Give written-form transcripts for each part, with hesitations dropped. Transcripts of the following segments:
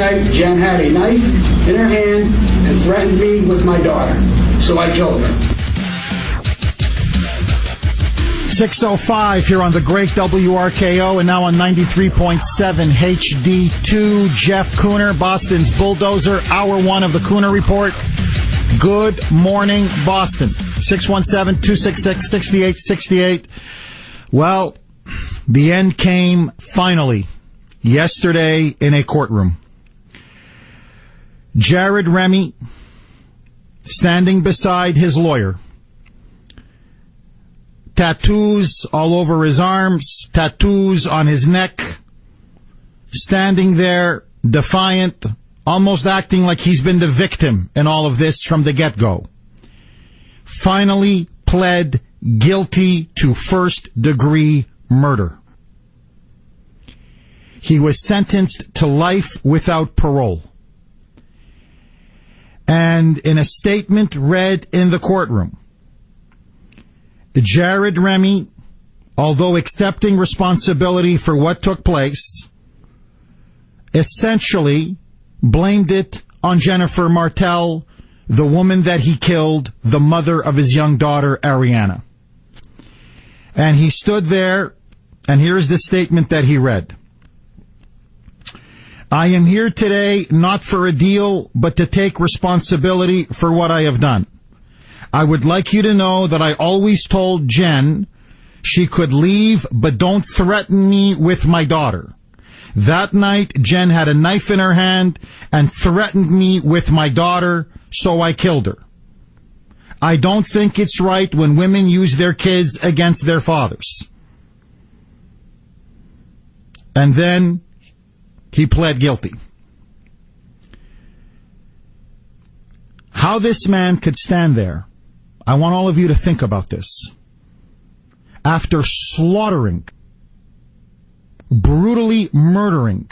night, Jen had a knife in her hand and threatened me with my daughter. So I killed her. 6:05 here on the great WRKO and now on 93.7 HD2. Jeff Kuhner, Boston's bulldozer. Hour one of the Kuhner Report. Good morning, Boston. 617-266-6868. Well, the end came finally yesterday in a courtroom. Jared Remy, standing beside his lawyer. Tattoos all over his arms, tattoos on his neck, standing there defiant, almost acting like he's been the victim in all of this from the get-go. Finally pled guilty to first-degree murder. He was sentenced to life without parole. And in a statement read in the courtroom, Jared Remy, although accepting responsibility for what took place, essentially blamed it on Jennifer Martel, the woman that he killed, the mother of his young daughter, Ariana. And he stood there, and here's the statement that he read. I am here today not for a deal, but to take responsibility for what I have done. I would like you to know that I always told Jen she could leave, but don't threaten me with my daughter. That night, Jen had a knife in her hand and threatened me with my daughter, so I killed her. I don't think it's right when women use their kids against their fathers. And then he pled guilty. How this man could stand there, I want all of you to think about this. After slaughtering, brutally murdering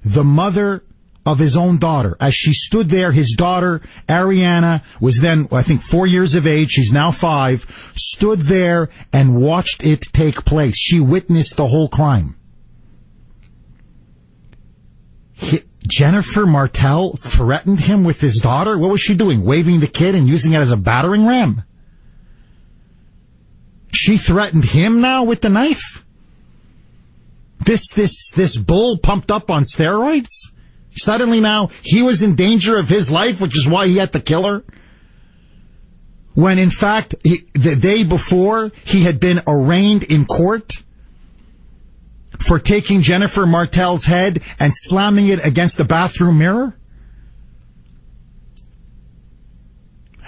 the mother of his own daughter, as she stood there, his daughter, Ariana, was then, I think, 4 years of age, she's now 5, stood there and watched it take place. She witnessed the whole crime. Jennifer Martel threatened him with his daughter? What was she doing? Waving the kid and using it as a battering ram? She threatened him now with the knife? This bull pumped up on steroids? Suddenly now he was in danger of his life, which is why he had to kill her? When in fact, the day before, he had been arraigned in court for taking Jennifer Martel's head and slamming it against the bathroom mirror?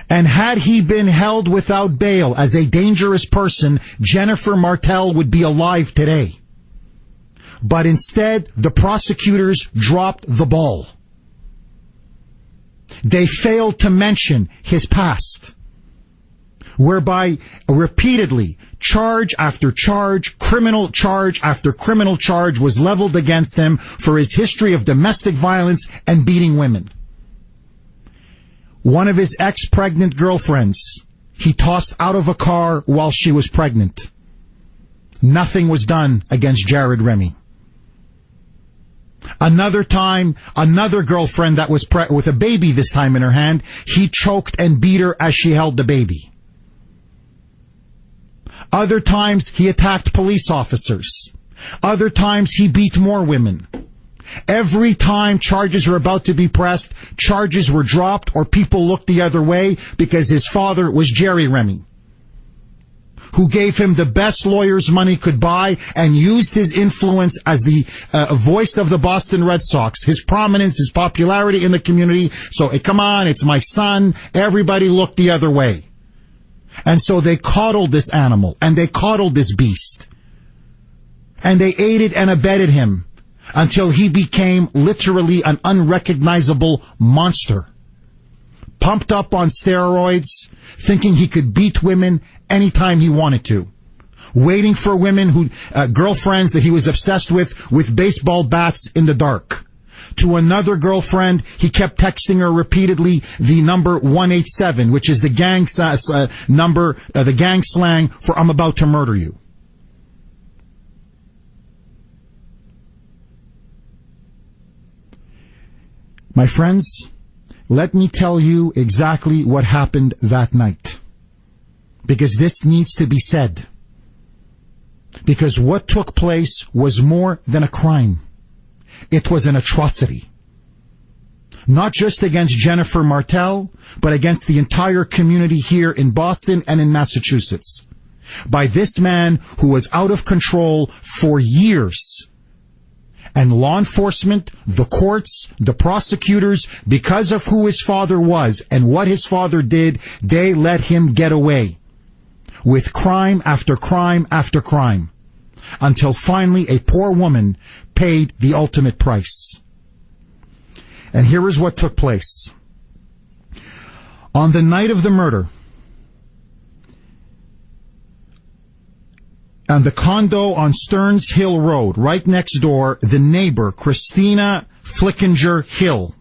And had he been held without bail as a dangerous person, Jennifer Martel would be alive today. But instead, the prosecutors dropped the ball. They failed to mention his past, whereby repeatedly charge after charge, criminal charge after criminal charge was leveled against him for his history of domestic violence and beating women. One of his ex-pregnant girlfriends, he tossed out of a car while she was pregnant. Nothing was done against Jared Remy. Another time, another girlfriend that was with a baby this time in her hand, he choked and beat her as she held the baby. Other times, he attacked police officers. Other times, he beat more women. Every time charges were about to be pressed, charges were dropped or people looked the other way because his father was Jerry Remy, who gave him the best lawyers money could buy and used his influence as the voice of the Boston Red Sox, his prominence, his popularity in the community. So, come on, it's my son. Everybody looked the other way. And so they coddled this animal, and they coddled this beast. And they aided and abetted him until he became literally an unrecognizable monster. Pumped up on steroids, thinking he could beat women anytime he wanted to. Waiting for women girlfriends that he was obsessed with baseball bats in the dark. To another girlfriend, he kept texting her repeatedly the number 187, which is the gang number, the gang slang for "I'm about to murder you." My friends, let me tell you exactly what happened that night. Because this needs to be said. Because what took place was more than a crime. It was an atrocity. Not just against Jennifer Martel, but against the entire community here in Boston and in Massachusetts. By this man who was out of control for years. And law enforcement, the courts, the prosecutors, because of who his father was and what his father did, they let him get away with crime after crime after crime, until finally a poor woman paid the ultimate price. And here is what took place. On the night of the murder, on the condo on Stearns Hill Road, right next door, the neighbor, Christina Flickinger Hill,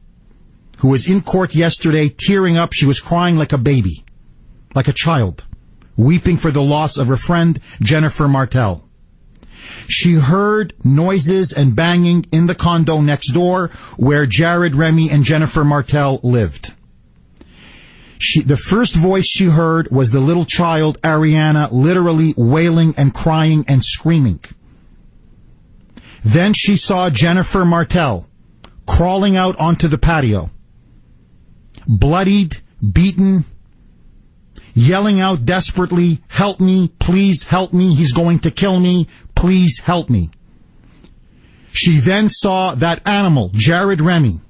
who was in court yesterday tearing up, she was crying like a baby, like a child, weeping for the loss of her friend, Jennifer Martel. She heard noises and banging in the condo next door where Jared Remy and Jennifer Martel lived. The first voice she heard was the little child, Ariana, literally wailing and crying and screaming. Then she saw Jennifer Martel crawling out onto the patio, bloodied, beaten, yelling out desperately, "Help me, please help me, he's going to kill me, please help me." She then saw that animal, Jared Remy,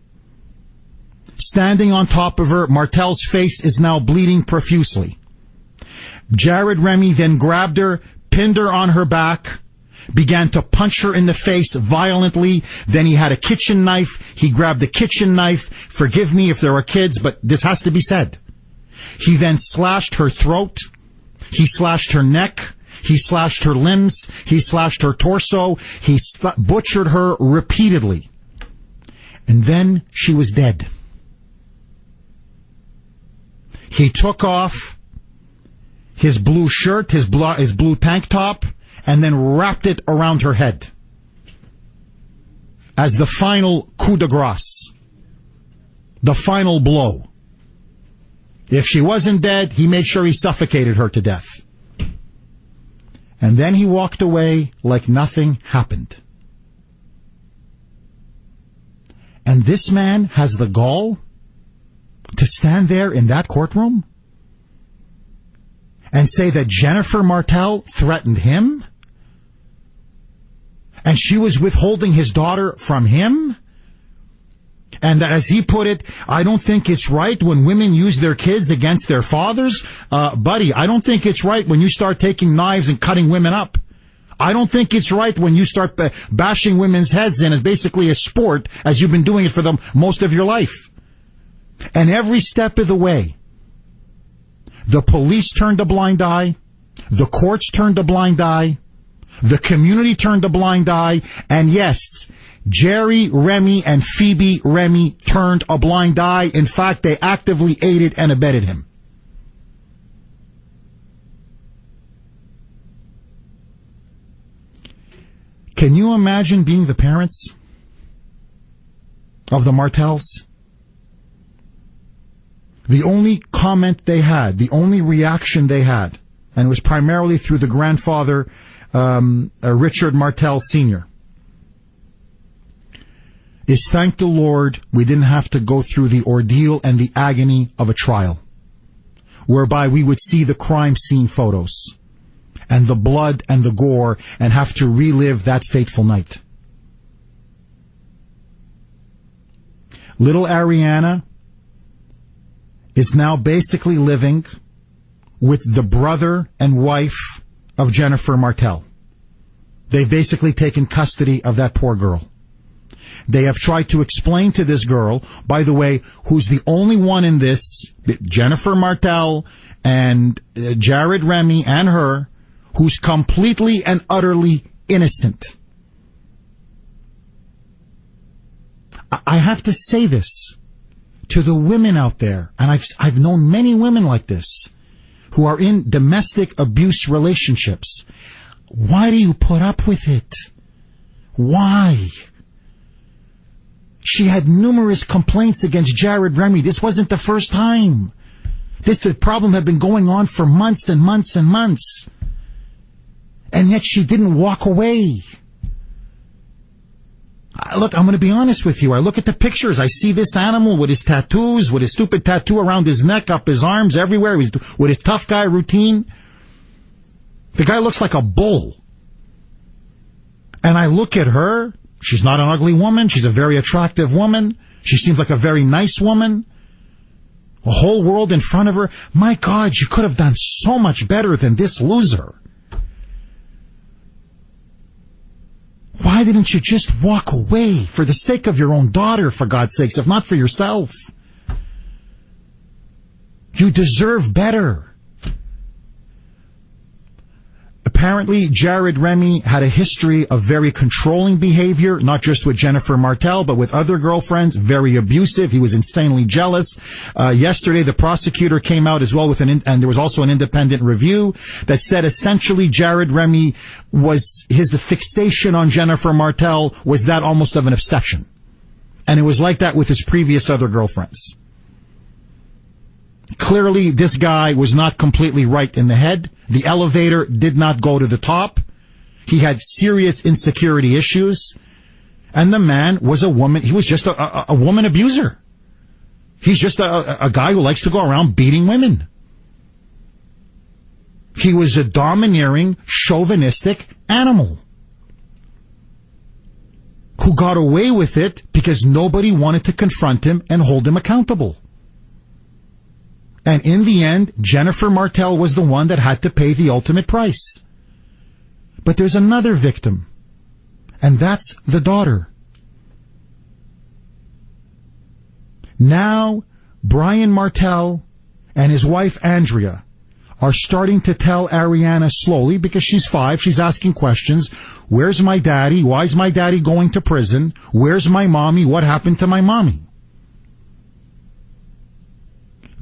standing on top of her. Martel's face is now bleeding profusely. Jared Remy then grabbed her, pinned her on her back, began to punch her in the face violently. Then he had a kitchen knife. He grabbed the kitchen knife. Forgive me if there are kids, but this has to be said. He then slashed her throat. He slashed her neck. He slashed her limbs. He slashed her torso. He butchered her repeatedly. And then she was dead. He took off his blue shirt, his blue tank top, and then wrapped it around her head as the final coup de grace, the final blow. If she wasn't dead, he made sure he suffocated her to death. And then he walked away like nothing happened. And this man has the gall to stand there in that courtroom and say that Jennifer Martel threatened him and she was withholding his daughter from him, and that, as he put it, "I don't think it's right when women use their kids against their fathers." Buddy, I don't think it's right when you start taking knives and cutting women up. I don't think it's right when you start bashing women's heads in as basically a sport, as you've been doing it for most of your life. And every step of the way, the police turned a blind eye, the courts turned a blind eye, the community turned a blind eye, and yes, Jerry Remy and Phoebe Remy turned a blind eye. In fact, they actively aided and abetted him. Can you imagine being the parents of the Martels? The only comment they had, the only reaction they had, and it was primarily through the grandfather, Richard Martel Sr., is thank the Lord we didn't have to go through the ordeal and the agony of a trial, whereby we would see the crime scene photos and the blood and the gore and have to relive that fateful night. Little Ariana is now basically living with the brother and wife of Jennifer Martel. They've basically taken custody of that poor girl. They have tried to explain to this girl, by the way, who's the only one in this, Jennifer Martel and Jared Remy and her, who's completely and utterly innocent. I have to say this to the women out there, and I've known many women like this who are in domestic abuse relationships. Why do you put up with it? Why? She had numerous complaints against Jared Remy. This wasn't the first time. This problem had been going on for months and months and months. And yet she didn't walk away. Look, I'm going to be honest with you. I look at the pictures. I see this animal with his tattoos, with his stupid tattoo around his neck, up his arms, everywhere, with his tough guy routine. The guy looks like a bull. And I look at her. She's not an ugly woman. She's a very attractive woman. She seems like a very nice woman. A whole world in front of her. My God, you could have done so much better than this loser. Why didn't you just walk away for the sake of your own daughter, for God's sakes, if not for yourself? You deserve better. Apparently, Jared Remy had a history of very controlling behavior, not just with Jennifer Martel, but with other girlfriends, very abusive. He was insanely jealous. Yesterday, the prosecutor came out as well with and there was also an independent review that said essentially Jared Remy his fixation on Jennifer Martel was that almost of an obsession. And it was like that with his previous other girlfriends. Clearly, this guy was not completely right in the head. The elevator did not go to the top. He had serious insecurity issues. And the man was a woman. He was just a woman abuser. He's just a guy who likes to go around beating women. He was a domineering, chauvinistic animal who got away with it because nobody wanted to confront him and hold him accountable. And in the end, Jennifer Martel was the one that had to pay the ultimate price. But there's another victim, and that's the daughter. Now, Brian Martel and his wife Andrea are starting to tell Ariana slowly, because she's 5, she's asking questions. Where's my daddy? Why is my daddy going to prison? Where's my mommy? What happened to my mommy?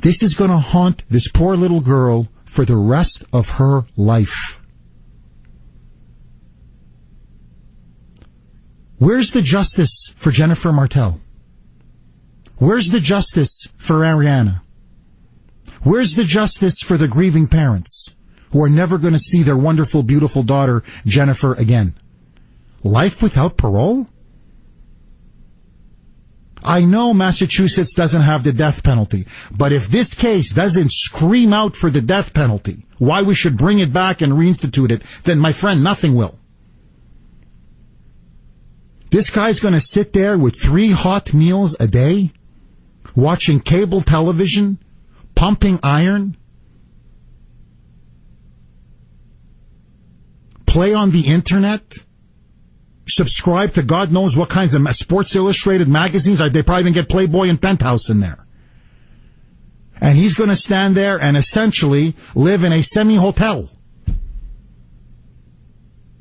This is going to haunt this poor little girl for the rest of her life. Where's the justice for Jennifer Martel? Where's the justice for Ariana? Where's the justice for the grieving parents who are never going to see their wonderful, beautiful daughter, Jennifer, again? Life without parole? I know Massachusetts doesn't have the death penalty, but if this case doesn't scream out for the death penalty, why we should bring it back and reinstitute it, then, my friend, nothing will. This guy's going to sit there with 3 hot meals a day, watching cable television, pumping iron, play on the internet, subscribe to God knows what kinds of Sports Illustrated magazines. They probably even get Playboy and Penthouse in there. And he's going to stand there and essentially live in a semi-hotel,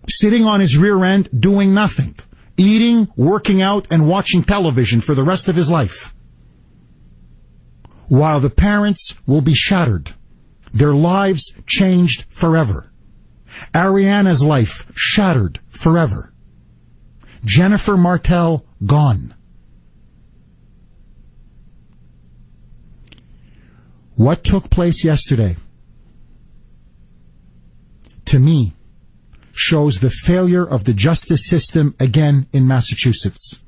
sitting on his rear end, doing nothing, eating, working out, and watching television for the rest of his life, while the parents will be shattered, their lives changed forever. Ariana's life shattered forever. Jennifer Martel gone. What took place yesterday, to me, shows the failure of the justice system again in Massachusetts.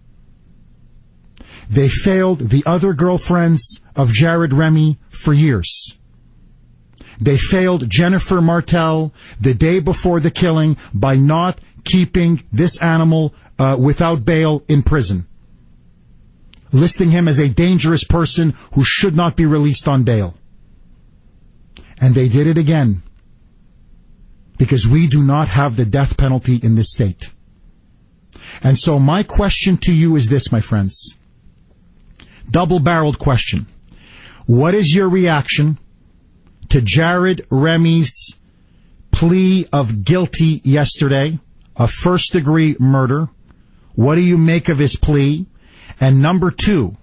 They failed the other girlfriends of Jared Remy for years. They failed Jennifer Martel the day before the killing by not keeping this animal without bail in prison, listing him as a dangerous person who should not be released on bail. And they did it again, because we do not have the death penalty in this state. And so my question to you is this, my friends. Double-barreled question. What is your reaction to Jared Remy's plea of guilty yesterday, of first-degree murder? What do you make of his plea? And number 2,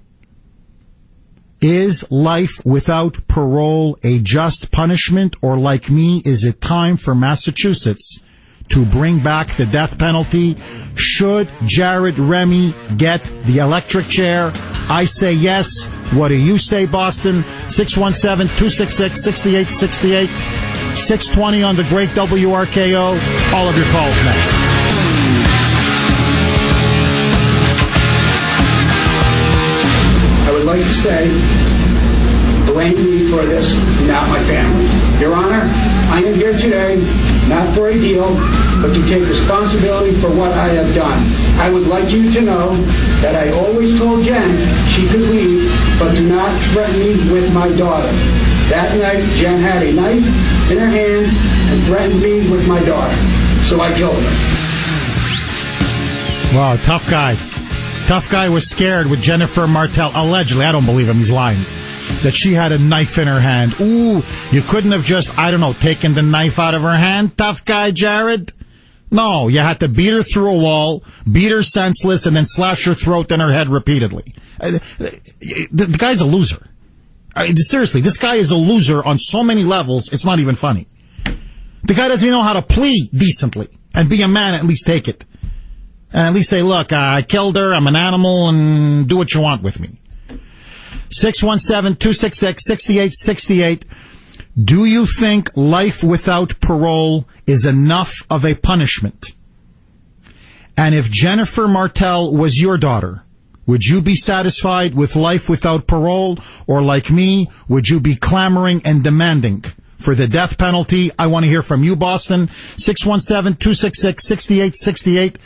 is life without parole a just punishment, or, like me, is it time for Massachusetts to bring back the death penalty Should Jared Remy get the electric chair? I say yes. What do you say, Boston? 617-266-6868. 620 on the great WRKO. All of your calls next. I would like to say, blame me for this, not my family. Your Honor, I am here today not for a deal, but to take responsibility for what I have done. I would like you to know that I always told Jen she could leave, but do not threaten me with my daughter. That night, Jen had a knife in her hand and threatened me with my daughter, so I killed her. Wow, tough guy. Tough guy was scared with Jennifer Martell, allegedly, I don't believe him, he's lying, that she had a knife in her hand. Ooh, you couldn't have just, I don't know, taken the knife out of her hand, tough guy Jared? No, you had to beat her through a wall, beat her senseless, and then slash her throat and her head repeatedly. The guy's a loser. Seriously, this guy is a loser on so many levels, it's not even funny. The guy doesn't even know how to plead decently and be a man, at least take it. And at least say, look, I killed her, I'm an animal, and do what you want with me. 617-266-6868. Do you think life without parole is enough of a punishment? And if Jennifer Martell was your daughter, would you be satisfied with life without parole? Or like me, would you be clamoring and demanding for the death penalty? I want to hear from you, Boston. 617-266-6868.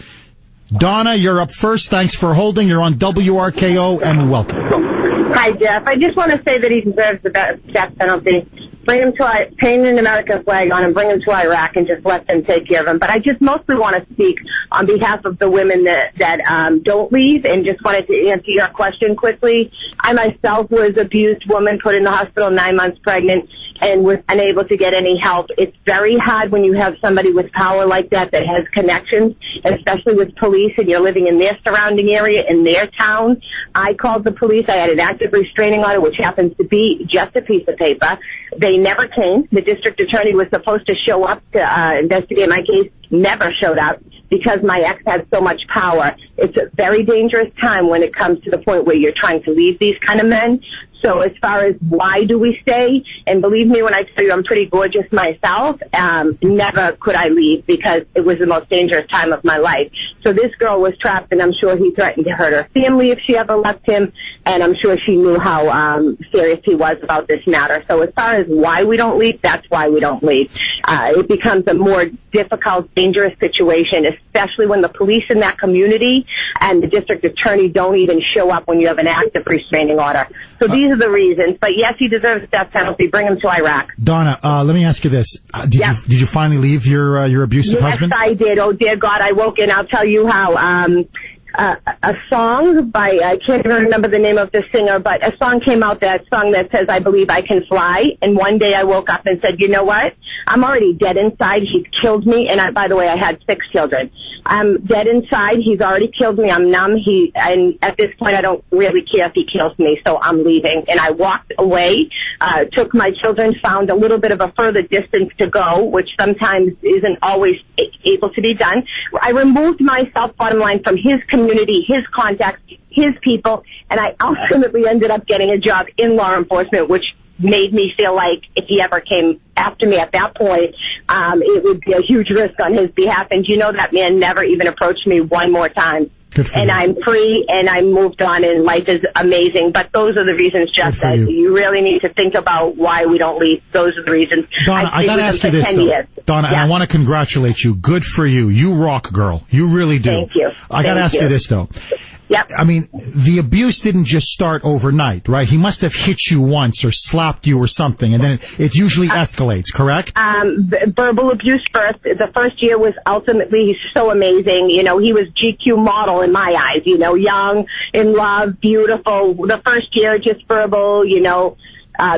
Donna, you're up first. Thanks for holding. You're on WRKO, and welcome. Hi, Jeff. I just want to say that he deserves the death penalty. Bring him to paint an American flag on him, bring him to Iraq, and just let them take care of him. But I just mostly want to speak on behalf of the women that don't leave, and just wanted to answer your question quickly. I myself was an abused woman, put in the hospital 9 months pregnant, and was unable to get any help. It's very hard when you have somebody with power like that has connections, especially with police, and you're living in their surrounding area, in their town. I called the police. I had an active restraining order, which happens to be just a piece of paper. They never came. The district attorney was supposed to show up to investigate my case, never showed up, because my ex had so much power. It's a very dangerous time when it comes to the point where you're trying to leave these kind of men. So as far as why do we stay, and believe me when I tell you I'm pretty gorgeous myself, never could I leave because it was the most dangerous time of my life. So this girl was trapped, and I'm sure he threatened to hurt her family if she ever left him, and I'm sure she knew how serious he was about this matter. So as far as why we don't leave, that's why we don't leave. It becomes a more difficult, dangerous situation, especially when the police in that community and the district attorney don't even show up when you have an active restraining order. So these are the reasons. But yes, he deserves death penalty. Bring him to Iraq. Donna, let me ask you this: Did you finally leave your abusive husband? Yes, I did. Oh dear God, I woke in. I'll tell you how. A song by, I can't even remember the name of the singer, but a song came out, that song that says, I Believe I Can Fly. And one day I woke up and said, you know what? I'm already dead inside. He's killed me. And by the way, I had 6 children. I'm dead inside. He's already killed me. I'm numb. And at this point, I don't really care if he kills me. So I'm leaving. And I walked away, took my children, found a little bit of a further distance to go, which sometimes isn't always able to be done. I removed myself, bottom line, from his community, his contacts, his people, and I ultimately ended up getting a job in law enforcement, which made me feel like if he ever came after me at that point, it would be a huge risk on his behalf. And you know, that man never even approached me one more time. And I'm free, and I moved on, and life is amazing. But those are the reasons, Jeff, that you really need to think about why we don't leave. Those are the reasons. Donna, I got to ask you this, though. Donna, and I want to congratulate you. Good for you. You rock, girl. You really do. Thank you. I got to ask you this, though. Yep. I mean, the abuse didn't just start overnight, right? He must have hit you once or slapped you or something, and then it usually escalates, correct? Verbal abuse first. The first year was ultimately, he's so amazing. You know, he was GQ model in my eyes, you know, young, in love, beautiful. The first year, just verbal, you know,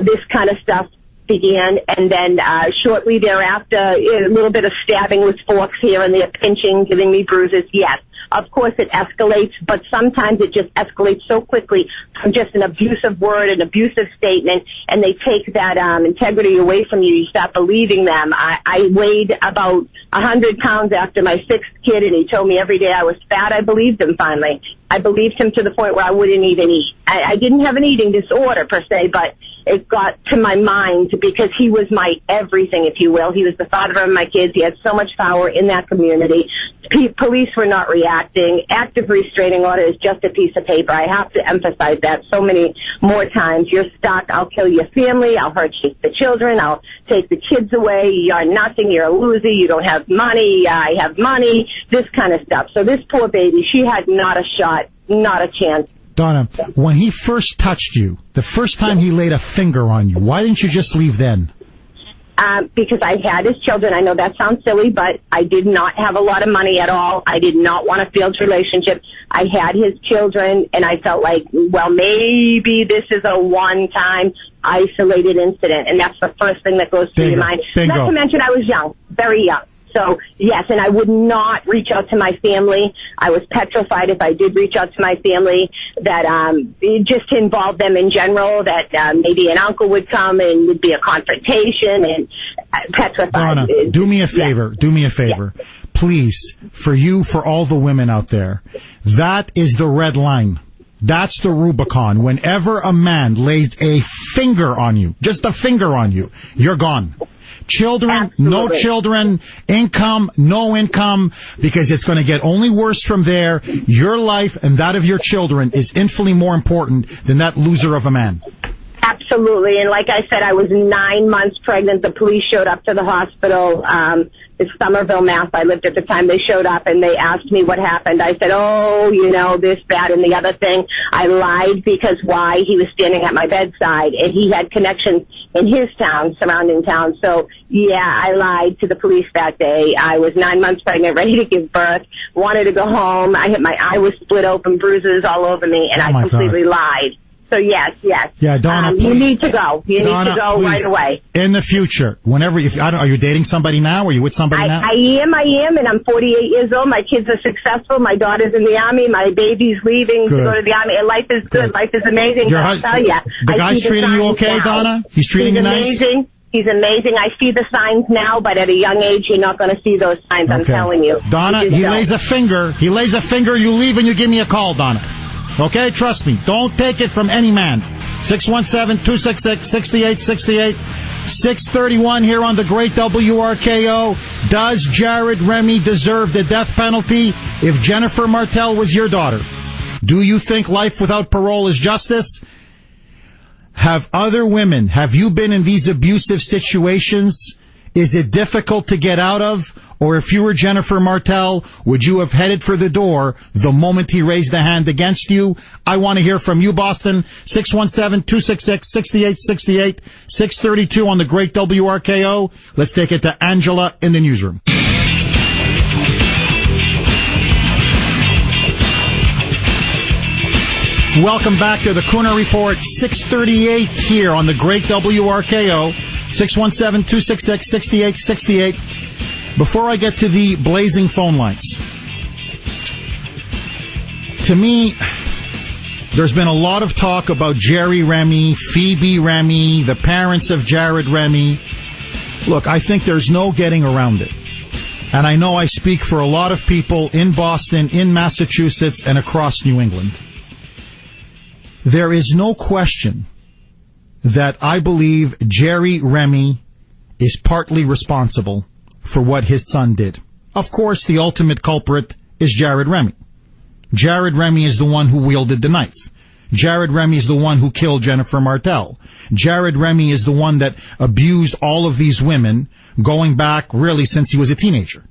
this kind of stuff began. And then shortly thereafter, a little bit of stabbing with forks here and there, pinching, giving me bruises, yes. of course it escalates, but sometimes it just escalates so quickly from just an abusive word, an abusive statement, and they take that integrity away from you. You start believing them. I weighed about 100 pounds after my 6th kid, and he told me every day I was fat. I believed him finally. I believed him to the point where I wouldn't even eat. I didn't have an eating disorder per se, but it got to my mind because he was my everything, if you will. He was the father of my kids. He had so much power in that community. Police were not reacting. Active restraining order is just a piece of paper. I have to emphasize that so many more times. You're stuck. I'll kill your family. I'll hurt the children. I'll take the kids away. You're nothing. You're a loser. You don't have money. I have money. This kind of stuff. So this poor baby, she had not a shot, not a chance. Donna, when he first touched you, the first time he laid a finger on you, why didn't you just leave then? Because I had his children. I know that sounds silly, but I did not have a lot of money at all. I did not want a failed relationship. I had his children, and I felt like, well, maybe this is a one-time isolated incident, and that's the first thing that goes through your mind. Bingo. Not to mention I was young, very young. So, yes, and I would not reach out to my family. I was petrified if I did reach out to my family that just to involve them in general, that maybe an uncle would come and would be a confrontation, and petrified. Donna, do me a favor. Yeah. Do me a favor. Yeah. Please, for you, for all the women out there, that is the red line. That's the Rubicon. Whenever a man lays a finger on you, just a finger on you, you're gone. Children, Absolutely. no children, income, no income, because it's going to get only worse from there. Your life and that of your children is infinitely more important than that loser of a man. Absolutely. And like I said, I was 9 months pregnant. The police showed up to the hospital. It's Somerville, Mass. I lived at the time. They showed up and they asked me what happened. I said, this, that, and the other thing. I lied because why? He was standing at my bedside and he had connections in his town, surrounding towns. So, yeah, I lied to the police that day. I was 9 months pregnant, ready to give birth, wanted to go home. My eye was split open, bruises all over me, and I completely lied. So, yes. Yeah, Donna, you need to go. You need to go right away. In the future, whenever, are you dating somebody now? Are you with somebody now? I am, and I'm 48 years old. My kids are successful. My daughter's in the Army. My baby's leaving to go to the Army. And life is good. Life is amazing. I'll tell you. The guy's treating you okay, now. Donna? He's treating you nice? Amazing. He's amazing. I see the signs now, but at a young age, you're not going to see those signs. Okay. I'm telling you. Donna, he lays a finger. You leave and you give me a call, Donna. Okay, trust me. Don't take it from any man. 617-266-6868. 631 here on the great WRKO. Does Jared Remy deserve the death penalty if Jennifer Martel was your daughter? Do you think life without parole is justice? Have you been in these abusive situations? Is it difficult to get out of? Or if you were Jennifer Martel, would you have headed for the door the moment he raised a hand against you? I want to hear from you, Boston. 617-266-6868, 632 on the great WRKO. Let's take it to Angela in the newsroom. Welcome back to the Kuhner Report, 638 here on the great WRKO, 617-266-6868. Before I get to the blazing phone lines, to me, there's been a lot of talk about Jerry Remy, Phoebe Remy, the parents of Jared Remy. Look, I think there's no getting around it. And I know I speak for a lot of people in Boston, in Massachusetts, and across New England. There is no question that I believe Jerry Remy is partly responsible for what his son did. Of course, the ultimate culprit is Jared Remy. Jared Remy is the one who wielded the knife. Jared Remy is the one who killed Jennifer Martel. Jared Remy is the one that abused all of these women going back really since he was a teenager.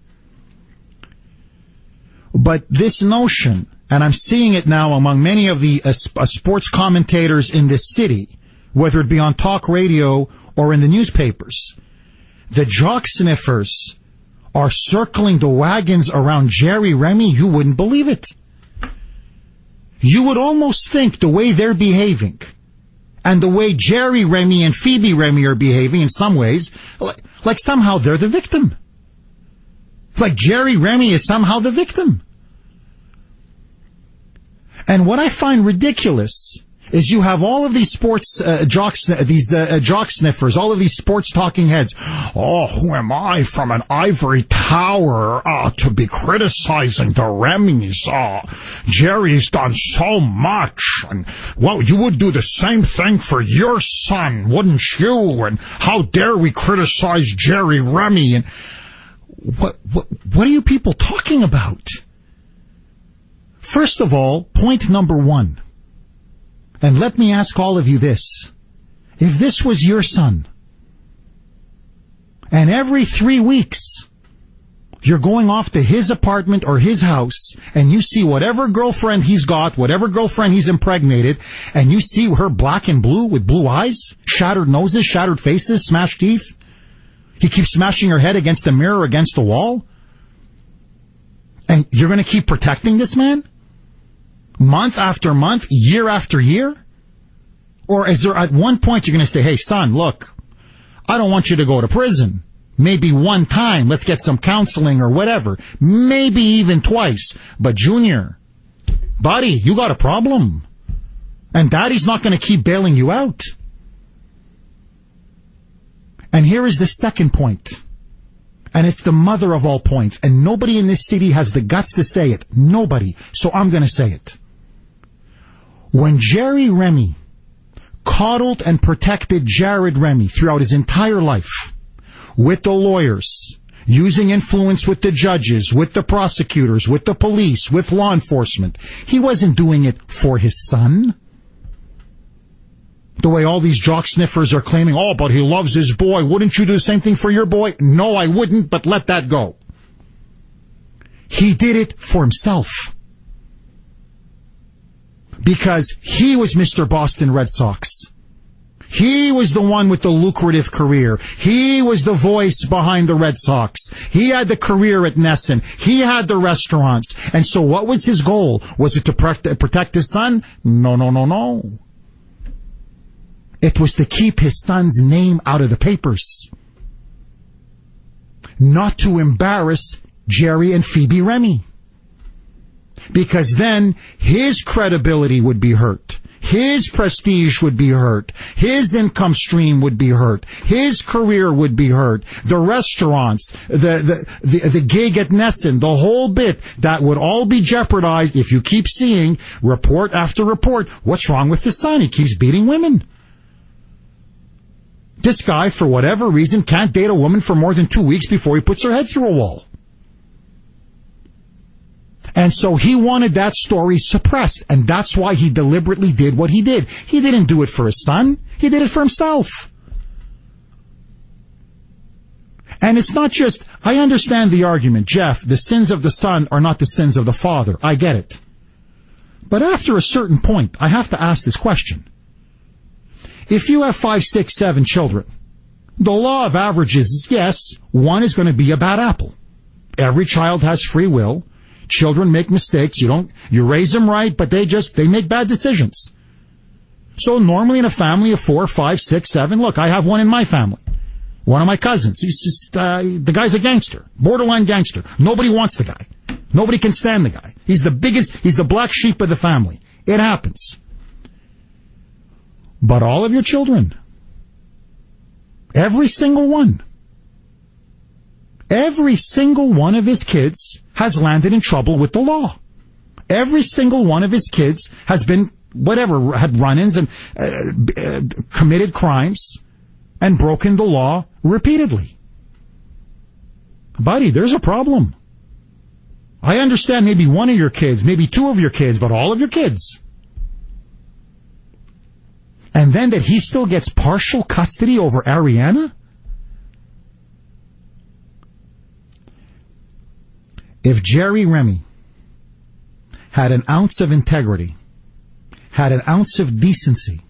But this notion, and I'm seeing it now among many of the sports commentators in this city, whether it be on talk radio or in the newspapers, the jock sniffers are circling the wagons around Jerry Remy. You wouldn't believe it. You would almost think the way they're behaving and the way Jerry Remy and Phoebe Remy are behaving in some ways, like somehow they're the victim. Like Jerry Remy is somehow the victim. And what I find ridiculous is you have all of these sports jock sniffers, all of these sports talking heads. Oh, who am I from an ivory tower to be criticizing the Remys? Jerry's done so much, and well, you would do the same thing for your son, wouldn't you? And how dare we criticize Jerry Remy? And what are you people talking about? First of all, point number one. And let me ask all of you this. If this was your son, and every 3 weeks you're going off to his apartment or his house, and you see whatever girlfriend he's got, whatever girlfriend he's impregnated, and you see her black and blue with blue eyes, shattered noses, shattered faces, smashed teeth, he keeps smashing her head against the mirror, against the wall, and you're going to keep protecting this man? Month after month, year after year? Or is there at one point you're going to say, hey, son, look, I don't want you to go to prison. Maybe one time, let's get some counseling or whatever. Maybe even twice. But Junior, buddy, you got a problem. And daddy's not going to keep bailing you out. And here is the second point. And it's the mother of all points. And nobody in this city has the guts to say it. Nobody. So I'm going to say it. When Jerry Remy coddled and protected Jared Remy throughout his entire life, with the lawyers, using influence with the judges, with the prosecutors, with the police, with law enforcement, he wasn't doing it for his son. The way all these jock sniffers are claiming, oh, but he loves his boy. Wouldn't you do the same thing for your boy? No, I wouldn't, but let that go. He did it for himself. Because he was Mr. Boston Red Sox. He was the one with the lucrative career. He was the voice behind the Red Sox. He had the career at Nesson. He had the restaurants. And so what was his goal? Was it to protect his son? No. It was to keep his son's name out of the papers. Not to embarrass Jerry and Phoebe Remy. Because then his credibility would be hurt. His prestige would be hurt. His income stream would be hurt. His career would be hurt. The restaurants, the gig at Nesson, the whole bit, that would all be jeopardized if you keep seeing report after report. What's wrong with the son? He keeps beating women. This guy, for whatever reason, can't date a woman for more than 2 weeks before he puts her head through a wall. And so he wanted that story suppressed, and that's why he deliberately did what he did. He didn't do it for his son. He did it for himself. And it's not just, I understand the argument, Jeff, the sins of the son are not the sins of the father. I get it. But after a certain point, I have to ask this question. If you have 5, 6, 7 children, the law of averages is, yes, one is going to be a bad apple. Every child has free will. Children make mistakes. You raise them right, but they make bad decisions. So normally in a family of 4, 5, 6, 7, look, I have one in my family. One of my cousins. He's just, the guy's a gangster. Borderline gangster. Nobody wants the guy. Nobody can stand the guy. He's the black sheep of the family. It happens. But all of your children, every single one of his kids has landed in trouble with the law. Every single one of his kids has been, had run-ins and committed crimes and broken the law repeatedly. Buddy, there's a problem. I understand maybe one of your kids, maybe 2 of your kids, but all of your kids. And then that he still gets partial custody over Ariana? If Jerry Remy had an ounce of integrity, had an ounce of decency,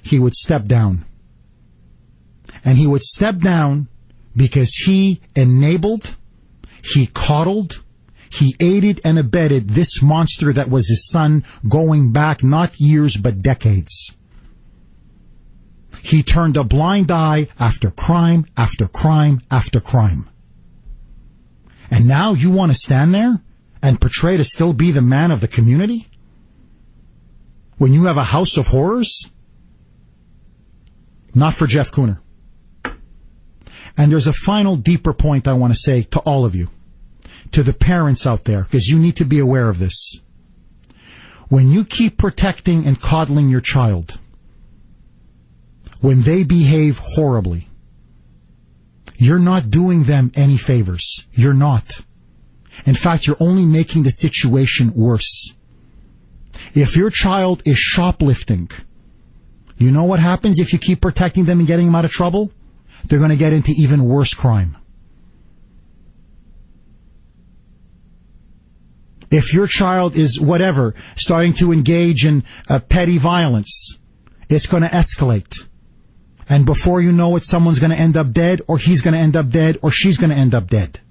he would step down. And he would step down because he enabled, he coddled, he aided and abetted this monster that was his son going back not years but decades. He turned a blind eye after crime, after crime, after crime. And now you want to stand there and portray to still be the man of the community? when you have a house of horrors? Not for Jeff Kuhner. And there's a final deeper point I want to say to all of you, to the parents out there, because you need to be aware of this. When you keep protecting and coddling your child, when they behave horribly, you're not doing them any favors. You're not. In fact, you're only making the situation worse. If your child is shoplifting, you know what happens if you keep protecting them and getting them out of trouble? They're going to get into even worse crime. If your child is, whatever, starting to engage in petty violence, it's going to escalate. And before you know it, someone's going to end up dead, or he's going to end up dead, or she's going to end up dead.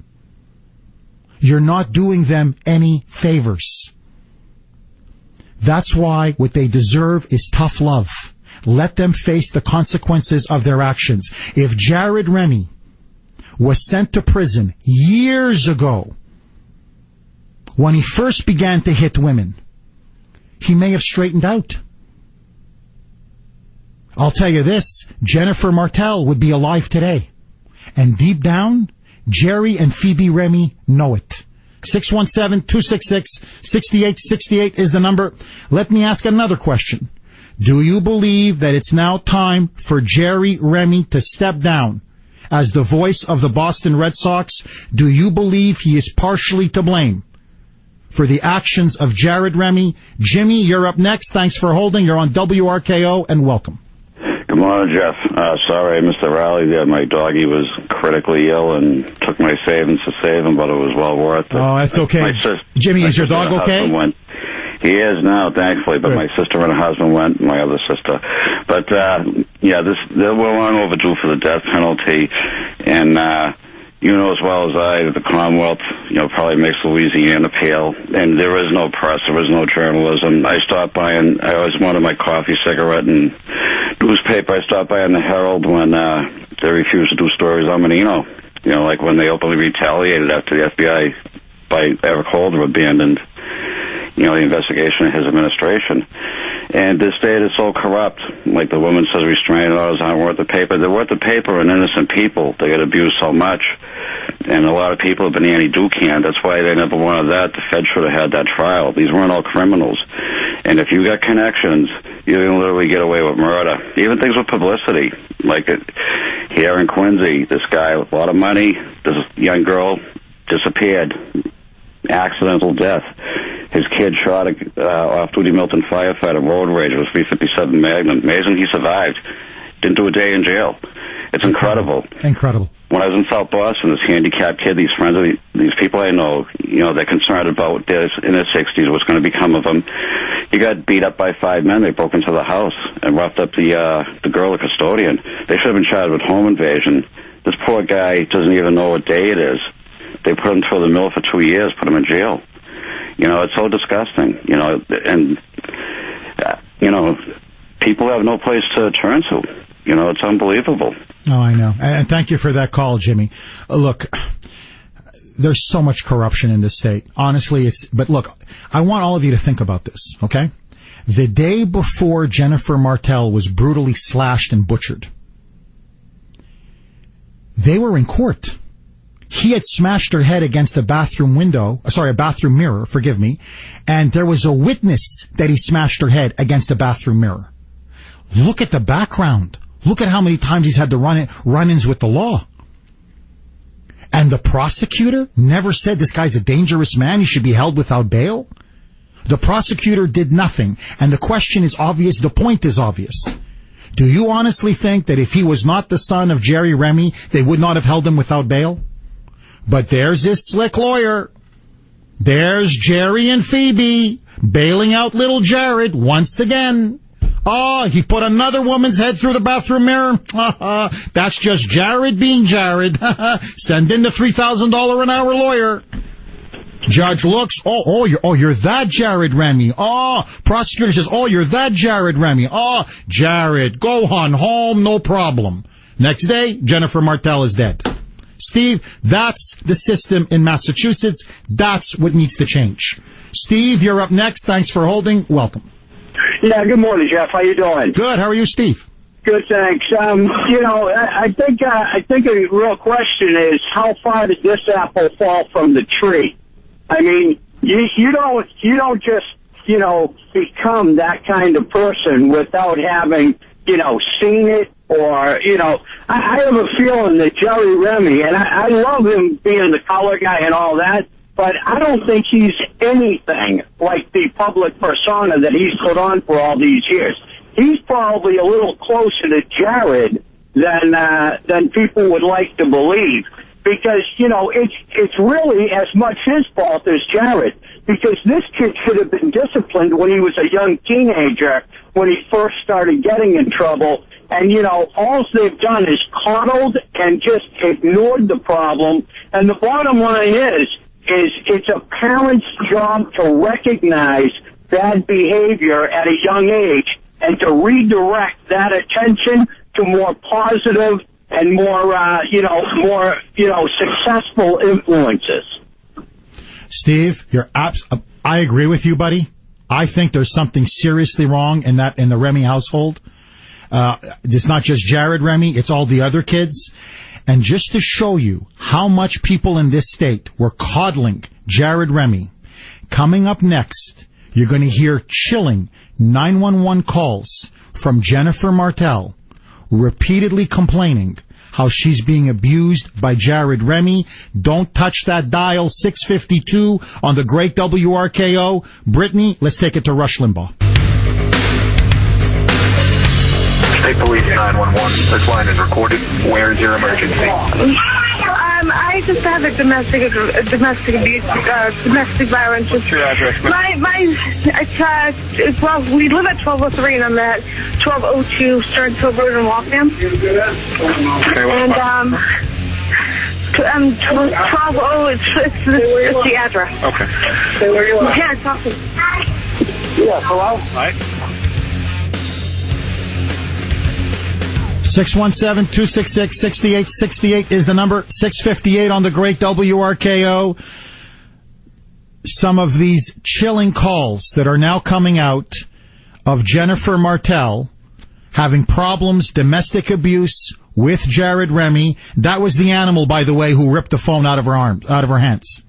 You're not doing them any favors. That's why what they deserve is tough love. Let them face the consequences of their actions. If Jared Remy was sent to prison years ago, when he first began to hit women, he may have straightened out. I'll tell you this, Jennifer Martel would be alive today. And deep down, Jerry and Phoebe Remy know it. 617-266-6868 is the number. Let me ask another question. Do you believe that it's now time for Jerry Remy to step down as the voice of the Boston Red Sox? Do you believe he is partially to blame for the actions of Jared Remy? Jimmy, you're up next. Thanks for holding. You're on WRKO, and welcome. Good morning, Jeff. Sorry I missed the rally there. My doggy was critically ill and took my savings to save him, but it was well worth it. Oh, that's okay. Jimmy, is your dog okay? He is now, thankfully, but my sister and her husband went, my other sister. But, we're long overdue for the death penalty, and you know as well as I that the Commonwealth, probably makes Louisiana pale, and there is no press, there is no journalism. I stopped by and I always wanted my coffee, cigarette, and newspaper. I stopped by in the Herald when they refused to do stories on Menino, like when they openly retaliated after the FBI by Eric Holder abandoned, the investigation of his administration. And this state is so corrupt. Like the woman says, restraining orders aren't worth the paper. They're worth the paper and innocent people. They get abused so much. And a lot of people have been anti-Dukan. That's why they never wanted that. The Fed should have had that trial. These weren't all criminals. And if you got connections, you can literally get away with murder. Even things with publicity. Like here in Quincy, this guy with a lot of money, this young girl disappeared. Accidental death. His kid shot a off-duty Milton firefighter, road rage. It was 357 Magnum. Amazing he survived. Didn't do a day in jail. It's incredible. Incredible. When I was in South Boston, this handicapped kid, these friends of these people I know, they're concerned about this in their 60s, what's going to become of them. He got beat up by 5 men. They broke into the house and roughed up the girl, the custodian. They should have been charged with home invasion. This poor guy doesn't even know what day it is. They put him through the mill for 2 years, put him in jail. It's so disgusting, and people have no place to turn to. It's unbelievable. Oh, I know. And thank you for that call, Jimmy. Look, there's so much corruption in this state. Honestly, but look, I want all of you to think about this, okay? The day before Jennifer Martel was brutally slashed and butchered, they were in court. He had smashed her head against a bathroom mirror, and there was a witness that he smashed her head against a bathroom mirror. Look at the background. Look at how many times he's had to run-ins with the law. And the prosecutor never said this guy's a dangerous man, he should be held without bail. The prosecutor did nothing, and the question is obvious, the point is obvious. Do you honestly think that if he was not the son of Jerry Remy, they would not have held him without bail? But there's this slick lawyer. There's Jerry and Phoebe bailing out little Jared once again. Oh, he put another woman's head through the bathroom mirror. That's just Jared being Jared. Send in the $3,000 an hour lawyer. Judge looks, you're that Jared Remy. Prosecutor says, you're that Jared Remy. Jared, go on home, no problem. Next day, Jennifer Martel is dead. Steve, that's the system in Massachusetts. That's what needs to change. Steve, you're up next. Thanks for holding. Welcome. Yeah, good morning, Jeff. How you doing? Good. How are you, Steve? Good, thanks. I think a real question is, how far did this apple fall from the tree? I mean, you don't just, become that kind of person without having, seen it or, I have a feeling that Jerry Remy, and I love him being the color guy and all that, but I don't think he's anything like the public persona that he's put on for all these years. He's probably a little closer to Jared than people would like to believe, because it's really as much his fault as Jared, because this kid should have been disciplined when he was a young teenager, when he first started getting in trouble, and all they've done is coddled and just ignored the problem. And the bottom line is it's a parent's job to recognize bad behavior at a young age and to redirect that attention to more positive and more successful influences. Steve, I agree with you, buddy. I think there's something seriously wrong in the Remy household. It's not just Jared Remy, it's all the other kids. And just to show you how much people in this state were coddling Jared Remy, coming up next, you're going to hear chilling 911 calls from Jennifer Martell, repeatedly complaining how she's being abused by Jared Remy. Don't touch that dial, 652 on the great WRKO. Brittany, let's take it to Rush Limbaugh. State Police 911. This line is recorded. Where is your emergency? I just have a domestic abuse, domestic violence. What's your address, ma'am? We live at 1203 and I'm at 1202 Stearns Road in Waltham. Okay, and 12 it's the address. Okay. So where you are? Yeah, talk to me. Yeah, hello? All right. 617-266-6868 is the number. 658 on the great WRKO. Some of these chilling calls that are now coming out of Jennifer Martell having problems, domestic abuse with Jared Remy. That was the animal, by the way, who ripped the phone out of her hands.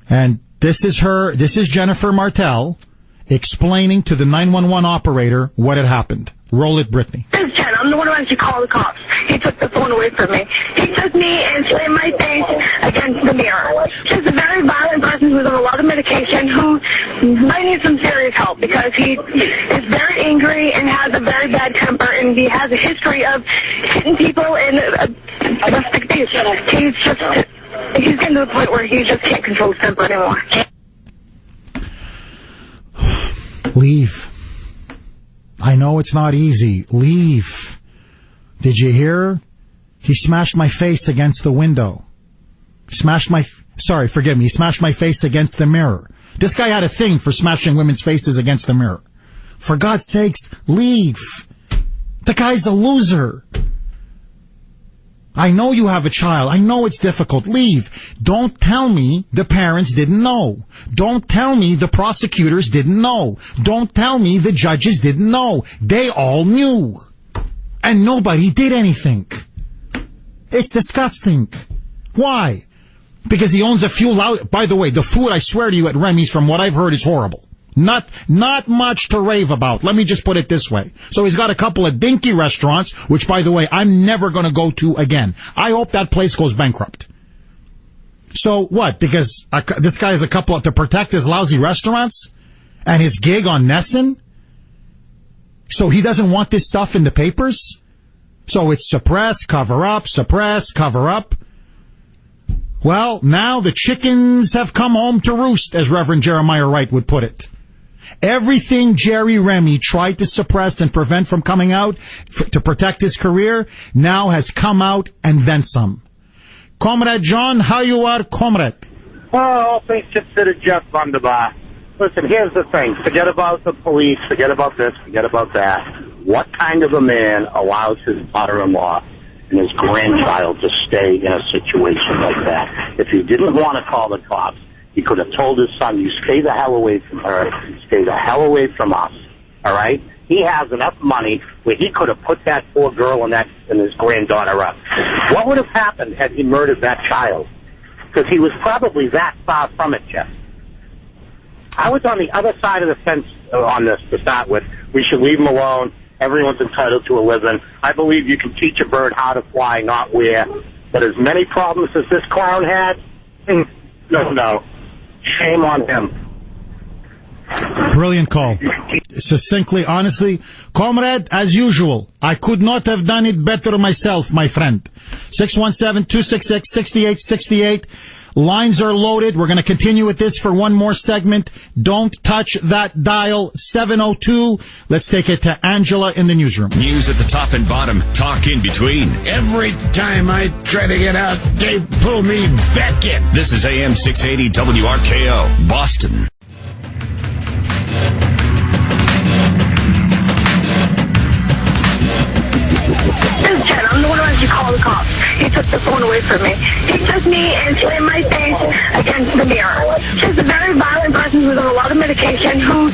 And this is Jennifer Martell explaining to the 911 operator what had happened. Roll it, Brittany. This is Jen. I'm the one who actually called the cops. He took the phone away from me. He took me and slammed my face against the mirror. She's a very violent person who's on a lot of medication who might need some serious help because he is very angry and has a very bad temper, and he has a history of hitting people and domestic abuse. He's getting to the point where he just can't control his temper anymore. Leave. I know it's not easy. Leave. Did you hear? He smashed my face against the window. He smashed my face against the mirror. This guy had a thing for smashing women's faces against the mirror. For God's sakes, leave. The guy's a loser. I know you have a child. I know it's difficult. Leave. Don't tell me the parents didn't know. Don't tell me the prosecutors didn't know. Don't tell me the judges didn't know. They all knew. And nobody did anything. It's disgusting. Why? Because he owns a few loud... By the way, the food, I swear to you, at Remy's, from what I've heard, is horrible. Not much to rave about. Let me just put it this way. So he's got a couple of dinky restaurants, which, by the way, I'm never going to go to again. I hope that place goes bankrupt. So what? Because this guy has a couple to protect his lousy restaurants and his gig on Nesson? So he doesn't want this stuff in the papers? So it's suppress, cover up, suppress, cover up. Well, now the chickens have come home to roost, as Reverend Jeremiah Wright would put it. Everything Jerry Remy tried to suppress and prevent from coming out to protect his career now has come out and then some. Comrade John, how you are, comrade? Oh, all things considered, Jeff Thunderbar. Listen, here's the thing. Forget about the police. Forget about this. Forget about that. What kind of a man allows his daughter-in-law and his grandchild to stay in a situation like that? If he didn't want to call the cops, He could have told his son, you stay the hell away from her, stay the hell away from us, all right? He has enough money where he could have put that poor girl and his granddaughter up. What would have happened had he murdered that child? Because he was probably that far from it, Jeff. I was on the other side of the fence on this to start with. We should leave him alone. Everyone's entitled to a living. I believe you can teach a bird how to fly, not where. But as many problems as this clown had, no. Shame on him. Brilliant call. Succinctly, honestly, comrade, as usual, I could not have done it better myself, my friend. 617-266-6868. Lines are loaded. We're going to continue with this for one more segment. Don't touch that dial. 702. Let's take it to Angela in the newsroom. News at the top and bottom. Talk in between. Every time I try to get out, they pull me back in. This is AM 680 WRKO, Boston. This is Jen. I'm the one who has to call the cops. He took the phone away from me. He took me and slammed my face against the mirror. She's a very violent person who's on a lot of medication who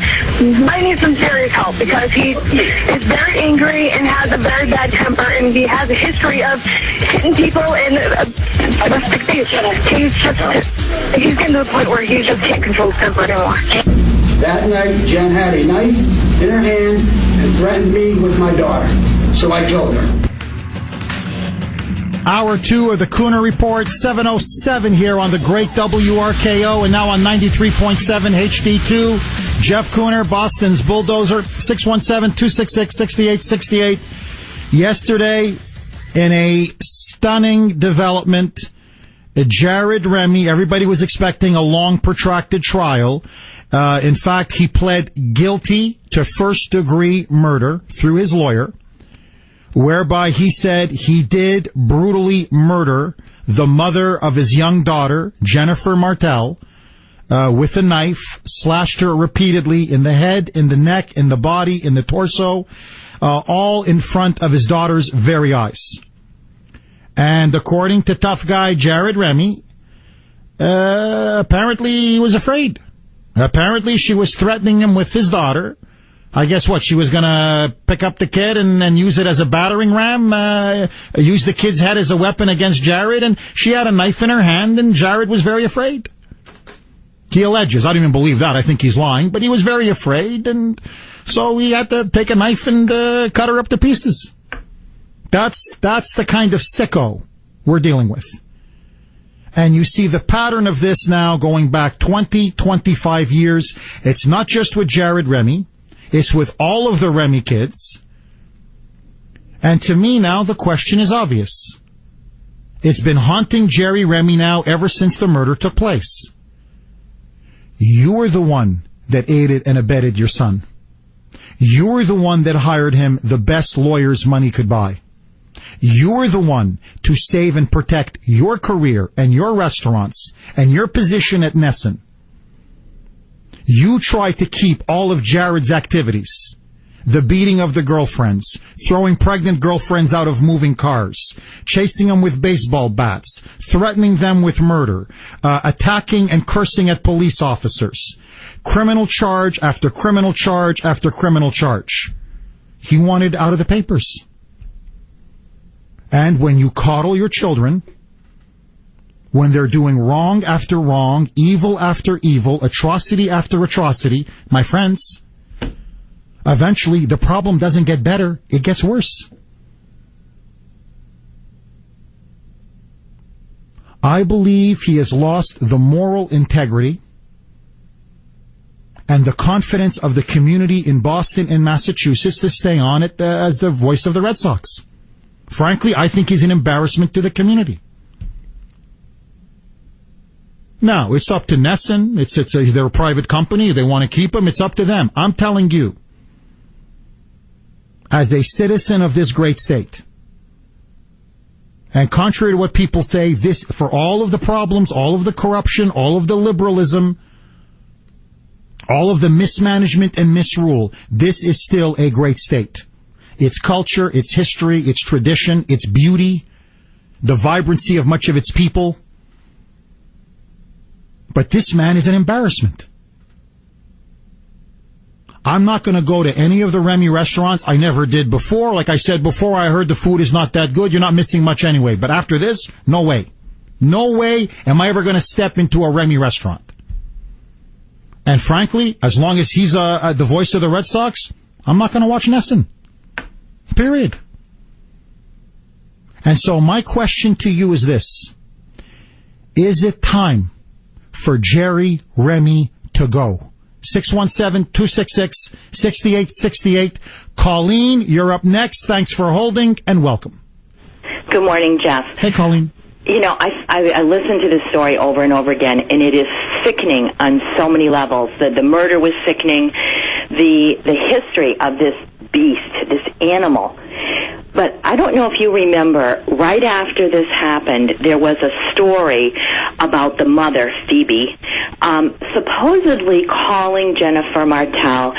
might need some serious help because he is very angry and has a very bad temper and he has a history of hitting people and domestic abuse. He's getting to the point where he just can't control his temper anymore. That night, Jen had a knife in her hand and threatened me with my daughter. So I killed her. Hour 2 of the Kuhner Report, 7:07 here on the great WRKO and now on 93.7 HD2. Jeff Kuhner, Boston's Bulldozer, 617-266-6868. Yesterday, in a stunning development, Jared Remy, everybody was expecting a long, protracted trial. In fact, he pled guilty to first-degree murder through his lawyer, whereby he said he did brutally murder the mother of his young daughter, Jennifer Martell, with a knife, slashed her repeatedly in the head, in the neck, in the body, in the torso, all in front of his daughter's very eyes. And according to tough guy Jared Remy, apparently he was afraid. Apparently she was threatening him with his daughter. I guess what, she was going to pick up the kid and use it as a battering ram, use the kid's head as a weapon against Jared, and she had a knife in her hand, and Jared was very afraid. He alleges. I don't even believe that. I think he's lying, but he was very afraid, and so he had to take a knife and cut her up to pieces. That's the kind of sicko we're dealing with. And you see the pattern of this now going back 20, 25 years. It's not just with Jared Remy. It's with all of the Remy kids. And to me now, the question is obvious. It's been haunting Jerry Remy now ever since the murder took place. You're the one that aided and abetted your son. You're the one that hired him the best lawyers money could buy. You're the one to save and protect your career and your restaurants and your position at Nesson. You try to keep all of Jared's activities, the beating of the girlfriends, throwing pregnant girlfriends out of moving cars, chasing them with baseball bats, threatening them with murder, attacking and cursing at police officers, criminal charge after criminal charge after criminal charge. He wanted out of the papers. And when you coddle your children, when they're doing wrong after wrong, evil after evil, atrocity after atrocity, my friends, eventually the problem doesn't get better, it gets worse. I believe he has lost the moral integrity and the confidence of the community in Boston and Massachusetts to stay on it as the voice of the Red Sox. Frankly, I think he's an embarrassment to the community. Now, it's up to Nesson. They're a private company. They want to keep him. It's up to them. I'm telling you, as a citizen of this great state, and contrary to what people say, this, for all of the problems, all of the corruption, all of the liberalism, all of the mismanagement and misrule, this is still a great state. Its culture, its history, its tradition, its beauty, the vibrancy of much of its people. But this man is an embarrassment. I'm not going to go to any of the Remy restaurants. I never did before. Like I said before, I heard the food is not that good. You're not missing much anyway. But after this, no way. No way am I ever going to step into a Remy restaurant. And frankly, as long as he's the voice of the Red Sox, I'm not going to watch Nesson. Period. And so my question to you is this. Is it time for Jerry Remy to go? 617-266-6868. Colleen, you're up next. Thanks for holding and welcome. Good morning, Jeff. Hey, Colleen. You know, I listened to this story over and over again, and it is sickening on so many levels. The murder was sickening, the history of this beast, this animal. But I don't know if you remember, right after this happened, there was a story about the mother, Phoebe, supposedly calling Jennifer Martell,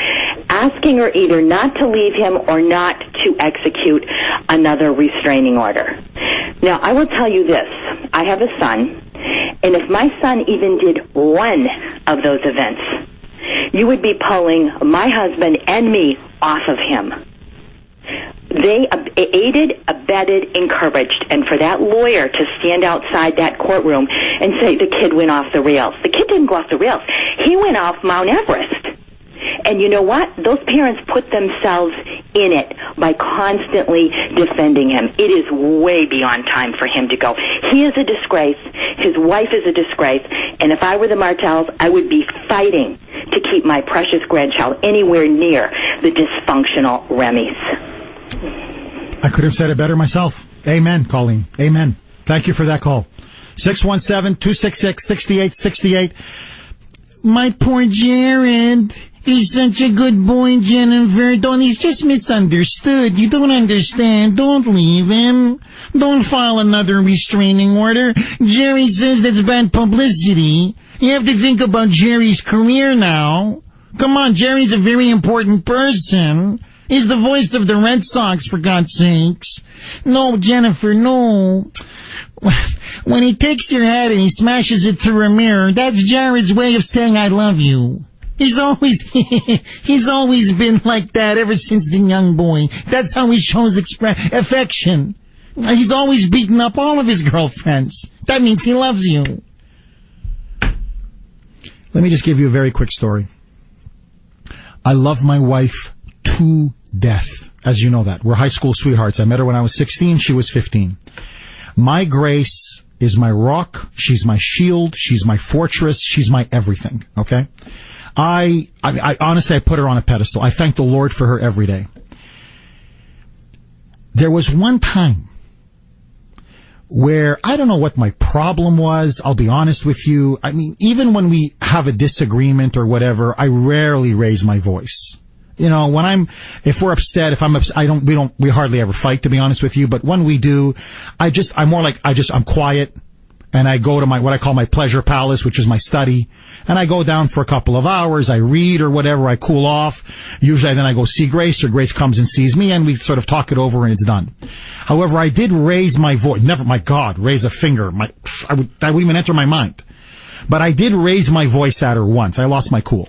asking her either not to leave him or not to execute another restraining order. Now, I will tell you this. I have a son, and if my son even did one of those events, you would be pulling my husband and me off of him. They aided, abetted, encouraged, and for that lawyer to stand outside that courtroom and say the kid went off the rails. The kid didn't go off the rails. He went off Mount Everest. And you know what? Those parents put themselves in it by constantly defending him. It is way beyond time for him to go. He is a disgrace. His wife is a disgrace. And if I were the Martells, I would be fighting to keep my precious grandchild anywhere near the dysfunctional Remys. I could have said it better myself. Amen, Colleen. Amen. Thank you for that call. 617-266-6868. My poor Jared. He's such a good boy, Jennifer. He's just misunderstood. You don't understand. Don't leave him. Don't file another restraining order. Jerry says that's bad publicity. You have to think about Jerry's career now. Come on, Jerry's a very important person. He's the voice of the Red Sox, for God's sakes. No, Jennifer, no. When he takes your head and he smashes it through a mirror, that's Jared's way of saying I love you. He's always been like that ever since a young boy. That's how he shows affection. He's always beaten up all of his girlfriends. That means he loves you. Let me just give you a very quick story. I love my wife to death. As you know that. We're high school sweethearts. I met her when I was 16. She was 15. My Grace is my rock. She's my shield. She's my fortress. She's my everything. Okay? I honestly, I put her on a pedestal. I thank the Lord for her every day. There was one time where I don't know what my problem was. I'll be honest with you. I mean, even when we have a disagreement or whatever, I rarely raise my voice. You know, if we're upset, we hardly ever fight, to be honest with you. But when we do, I'm quiet. And I go to what I call my pleasure palace, which is my study. And I go down for a couple of hours. I read or whatever. I cool off. Usually then I go see Grace, or Grace comes and sees me, and we sort of talk it over and it's done. However, I did raise my voice. Never, my God, raise a finger. That wouldn't even enter my mind. But I did raise my voice at her once. I lost my cool.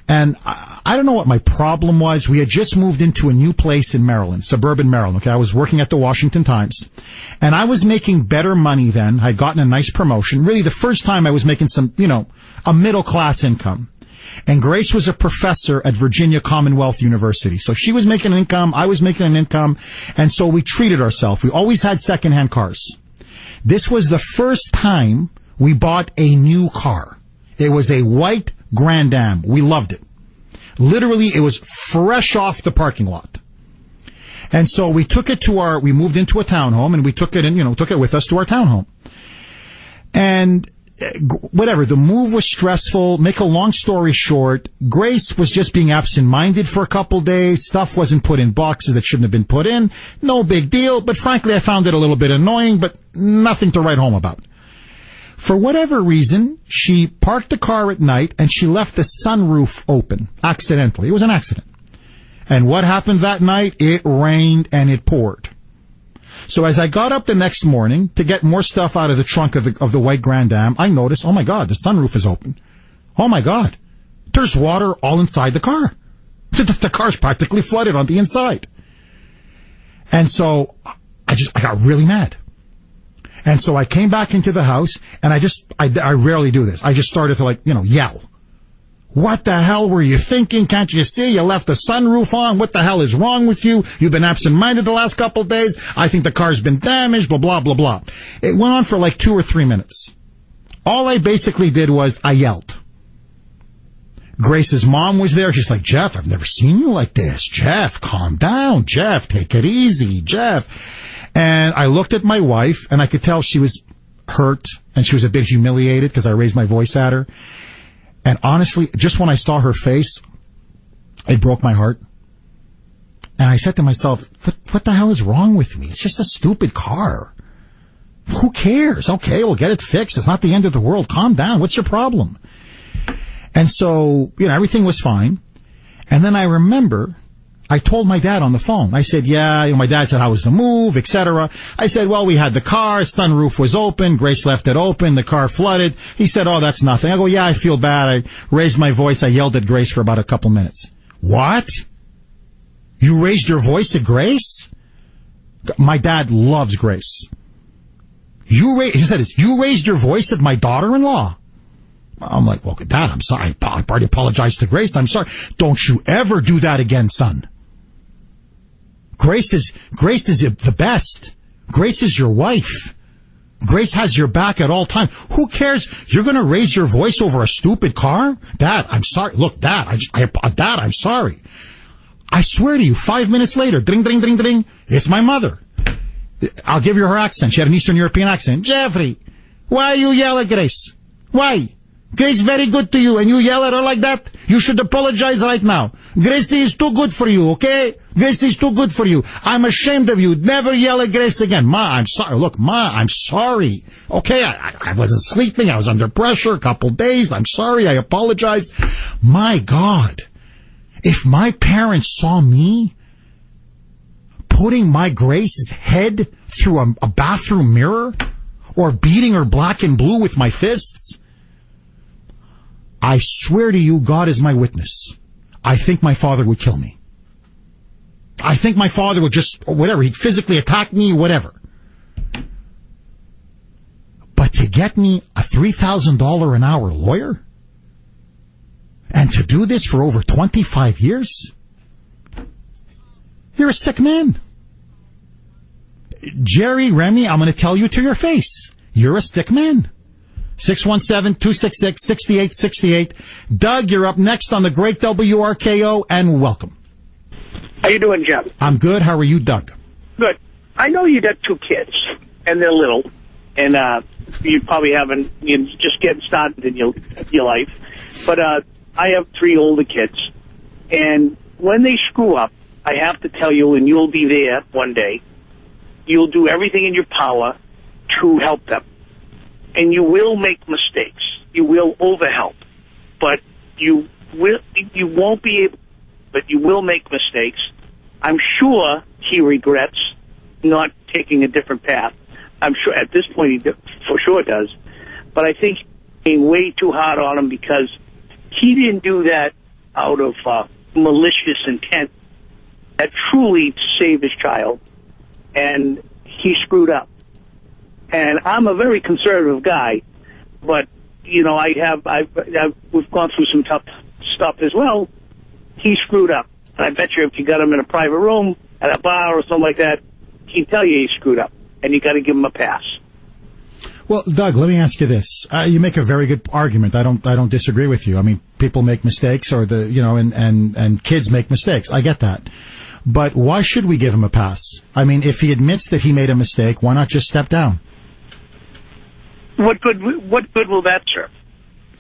And I don't know what my problem was. We had just moved into a new place in Maryland, suburban Maryland. Okay, I was working at the Washington Times, and I was making better money then. I'd gotten a nice promotion. Really, the first time I was making some, a middle class income. And Grace was a professor at Virginia Commonwealth University. So she was making an income, I was making an income, and so we treated ourselves. We always had secondhand cars. This was the first time we bought a new car. It was a white Grand Am. We loved it. Literally, it was fresh off the parking lot. And so we took it we moved into a townhome, and we took it took it with us to our townhome. And whatever, the move was stressful. Make a long story short, Grace was just being absent-minded for a couple days. Stuff wasn't put in boxes that shouldn't have been put in. No big deal, but frankly, I found it a little bit annoying, but nothing to write home about. For whatever reason, she parked the car at night and she left the sunroof open accidentally. It was an accident. And what happened that night? It rained and it poured. So as I got up the next morning to get more stuff out of the trunk of the white Grand Am, I noticed, oh my God, the sunroof is open. Oh my God, there's water all inside the car. The car's practically flooded on the inside. And so I got really mad. And so I came back into the house, and I rarely do this. I just started to yell. What the hell were you thinking? Can't you see? You left the sunroof on. What the hell is wrong with you? You've been absent-minded the last couple of days. I think the car's been damaged, blah, blah, blah, blah. It went on for like 2 or 3 minutes. All I basically did was I yelled. Grace's mom was there. She's like, Jeff, I've never seen you like this. Jeff, calm down. Jeff, take it easy. Jeff. And I looked at my wife, and I could tell she was hurt, and she was a bit humiliated because I raised my voice at her. And honestly, just when I saw her face, it broke my heart. And I said to myself, what the hell is wrong with me? It's just a stupid car. Who cares? Okay, we'll get it fixed. It's not the end of the world. Calm down. What's your problem? And so, everything was fine. And then I remember I told my dad on the phone. I said, my dad said, how was the move, etc. I said, well, we had the car, sunroof was open, Grace left it open, the car flooded. He said, oh, that's nothing. I go, yeah, I feel bad. I raised my voice. I yelled at Grace for about a couple minutes. What? You raised your voice at Grace? My dad loves Grace. He said this, you raised your voice at my daughter-in-law? I'm like, well, Dad, I'm sorry. I already apologized to Grace. I'm sorry. Don't you ever do that again, son. Grace is the best. Grace is your wife. Grace has your back at all times. Who cares? You're going to raise your voice over a stupid car? Dad, I'm sorry. Look, Dad, Dad, I'm sorry. I swear to you, 5 minutes later, ding, ding, ding, ding, it's my mother. I'll give you her accent. She had an Eastern European accent. Jeffrey, why you yell at Grace? Why? Grace very good to you, and you yell at her like that? You should apologize right now. Grace is too good for you, okay? Grace is too good for you. I'm ashamed of you. Never yell at Grace again. Ma, I'm sorry. Look, Ma, I'm sorry. Okay, I wasn't sleeping. I was under pressure a couple days. I'm sorry. I apologize. My God, if my parents saw me putting my Grace's head through a bathroom mirror or beating her black and blue with my fists, I swear to you, God is my witness, I think my father would kill me. I think my father would he'd physically attack me, whatever. But to get me a $3,000 an hour lawyer? And to do this for over 25 years? You're a sick man. Jerry, Remy, I'm going to tell you to your face. You're a sick man. 617-266-6868. Doug, you're up next on the Great WRKO, and welcome. How you doing, Jeff? I'm good. How are you, Doug? Good. I know you got 2 kids, and they're little, and you probably haven't, you're just getting started in your life. But I have 3 older kids, and when they screw up, I have to tell you, and you'll be there one day, you'll do everything in your power to help them. And you will make mistakes. You will overhelp. But you won't be able, but you will make mistakes. I'm sure he regrets not taking a different path. I'm sure at this point he for sure does. But I think he's being way too hard on him because he didn't do that out of malicious intent. That truly to save his child. And he screwed up. And I'm a very conservative guy, but we've gone through some tough stuff as well. He screwed up, and I bet you if you got him in a private room at a bar or something like that, he'd tell you he screwed up, and you got to give him a pass. Well, Doug, let me ask you this: you make a very good argument. I don't disagree with you. I mean, people make mistakes, or and kids make mistakes. I get that. But why should we give him a pass? I mean, if he admits that he made a mistake, why not just step down? What good will that serve?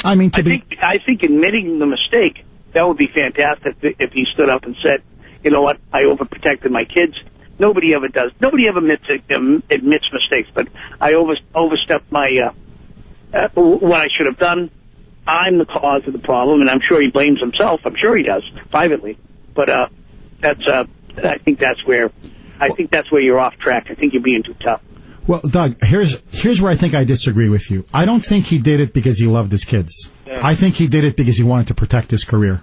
I mean, I think admitting the mistake, that would be fantastic if he stood up and said, you know what, I overprotected my kids. Nobody ever does. Nobody ever admits mistakes, but I overstepped my what I should have done. I'm the cause of the problem, and I'm sure he blames himself. I'm sure he does, privately. But I think that's where I think that's where you're off track. I think you're being too tough. Well, Doug, here's where I think I disagree with you. I don't think he did it because he loved his kids. Yeah. I think he did it because he wanted to protect his career.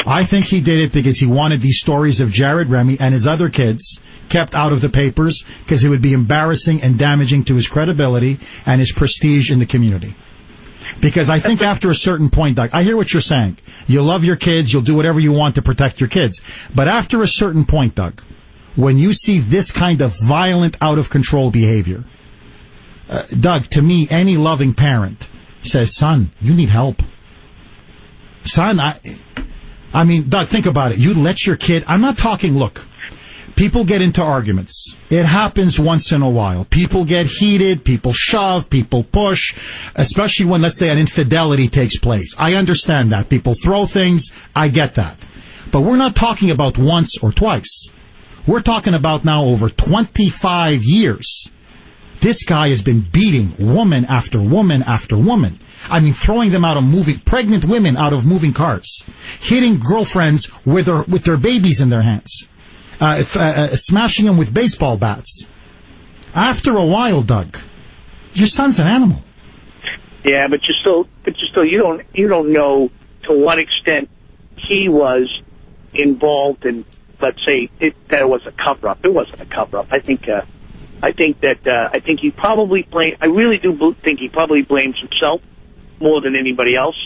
I think he did it because he wanted these stories of Jared Remy and his other kids kept out of the papers because it would be embarrassing and damaging to his credibility and his prestige in the community. Because I think after a certain point, Doug, I hear what you're saying. You love your kids, you'll do whatever you want to protect your kids. But after a certain point, Doug, when you see this kind of violent, out-of-control behavior, Doug, to me, any loving parent says, son, you need help. Son, I mean, Doug, think about it. You let your kid... I'm not talking, look, people get into arguments. It happens once in a while. People get heated, people shove, people push, especially when, let's say, an infidelity takes place. I understand that. People throw things. I get that. But we're not talking about once or twice. We're talking about now over 25 years. This guy has been beating woman after woman after woman. I mean, throwing them out of pregnant women out of moving cars, hitting girlfriends with their babies in their hands, smashing them with baseball bats. After a while, Doug, your son's an animal. Yeah, but you don't know to what extent he was involved in, let's say, that it was a cover-up. It wasn't a cover-up. I think he probably I really do think he probably blames himself more than anybody else,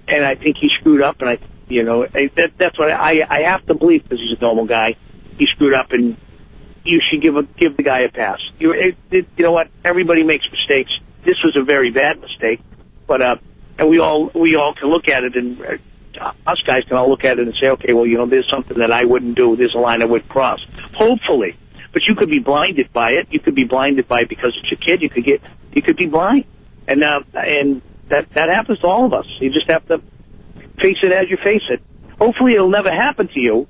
and I think he screwed up. And that's what I have to believe, because he's a normal guy. He screwed up, and you should give the guy a pass. You know what? Everybody makes mistakes. This was a very bad mistake, but and we all can look at it, and us guys can all look at it and say, okay, well, there's something that I wouldn't do. There's a line I would cross. Hopefully. But you could be blinded by it. You could be blinded by it because it's your kid. You could be blind, and that happens to all of us. You just have to face it as you face it. Hopefully, it'll never happen to you.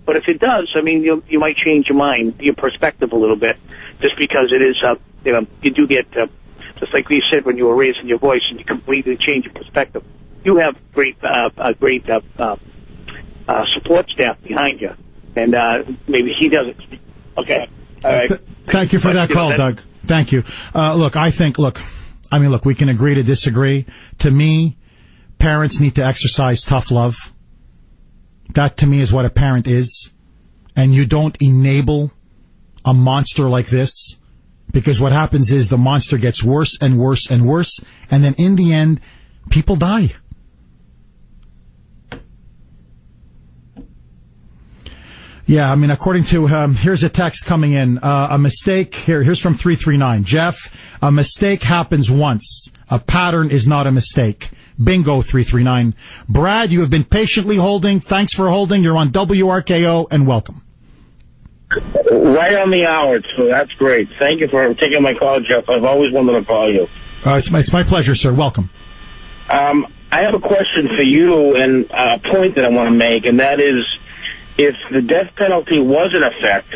But if it does, I mean, you might change your mind, your perspective a little bit, just because it is. You do get just like we said when you were raising your voice, and you completely change your perspective. You have a great support staff behind you, and maybe he doesn't. Okay. All right. Thank you for that call, Doug. Thank you. Look, we can agree to disagree. To me, parents need to exercise tough love. That, to me, is what a parent is. And you don't enable a monster like this, because what happens is the monster gets worse and worse and worse, and then in the end, people die. Yeah, I mean, according to, here's a text coming in. A mistake, here's from 339. Jeff, a mistake happens once. A pattern is not a mistake. Bingo, 339. Brad, you have been patiently holding. Thanks for holding. You're on WRKO, and welcome. Right on the hour, so that's great. Thank you for taking my call, Jeff. I've always wanted to call you. It's my pleasure, sir. Welcome. I have a question for you and a point that I want to make, and that is, if the death penalty was in effect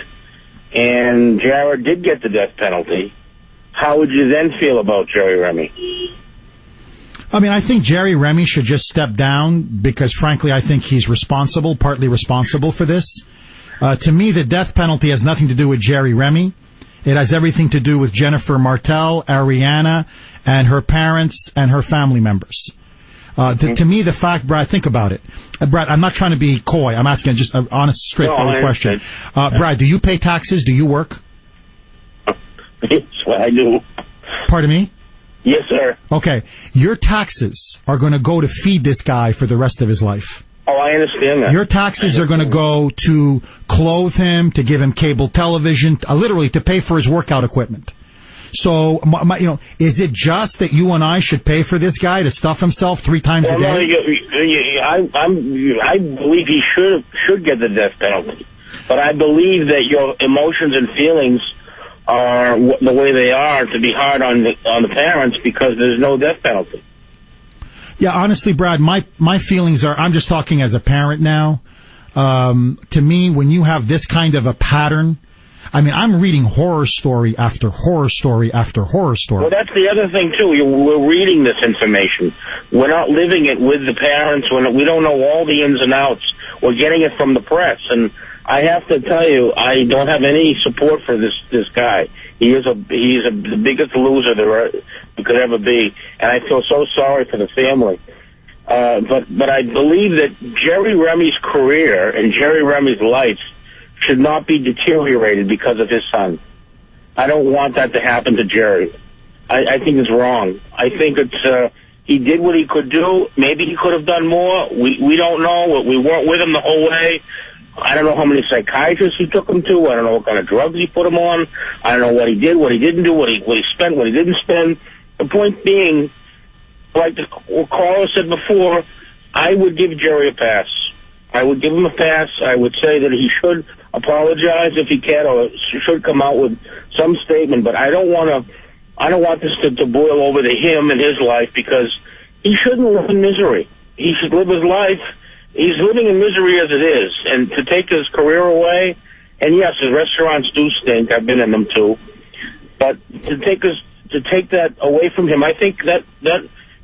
and Jared did get the death penalty, how would you then feel about Jerry Remy? I mean, I think Jerry Remy should just step down because, frankly, I think he's partly responsible for this. To me, the death penalty has nothing to do with Jerry Remy. It has everything to do with Jennifer Martel, Ariana, and her parents and her family members. To me, the fact, Brad, think about it. Brad, I'm not trying to be coy. I'm asking just an honest, straightforward question. Brad, do you pay taxes? Do you work? Yes, well, I do. Pardon me? Yes, sir. Okay. Your taxes are going to go to feed this guy for the rest of his life. Oh, I understand that. Your taxes are going to go to clothe him, to give him cable television, literally to pay for his workout equipment. So, is it just that you and I should pay for this guy to stuff himself 3 times a day? I believe he should get the death penalty. But I believe that your emotions and feelings are the way they are to be hard on the parents because there's no death penalty. Yeah, honestly, Brad, my feelings are, I'm just talking as a parent now. To me, when you have this kind of a pattern, I mean, I'm reading horror story after horror story after horror story. Well, that's the other thing, too. We're reading this information. We're not living it with the parents. We don't know all the ins and outs. We're getting it from the press, and I have to tell you, I don't have any support for this guy. He's the biggest loser there could ever be, and I feel so sorry for the family. But I believe that Jerry Remy's career and Jerry Remy's life should not be deteriorated because of his son. I don't want that to happen to Jerry. I think it's wrong. I think it's he did what he could do. Maybe he could have done more. We don't know. We weren't with him the whole way. I don't know how many psychiatrists he took him to. I don't know what kind of drugs he put him on. I don't know what he did, what he didn't do, what he spent, what he didn't spend. The point being, like the caller said before, I would give Jerry a pass. I would give him a pass. I would say that he should apologize if he can, or should come out with some statement. But I don't want this to boil over to him and his life, because he shouldn't live in misery. He should live his life. He's living in misery as it is, and to take his career away, and yes, his restaurants do stink. I've been in them too, but to take that away from him, I think that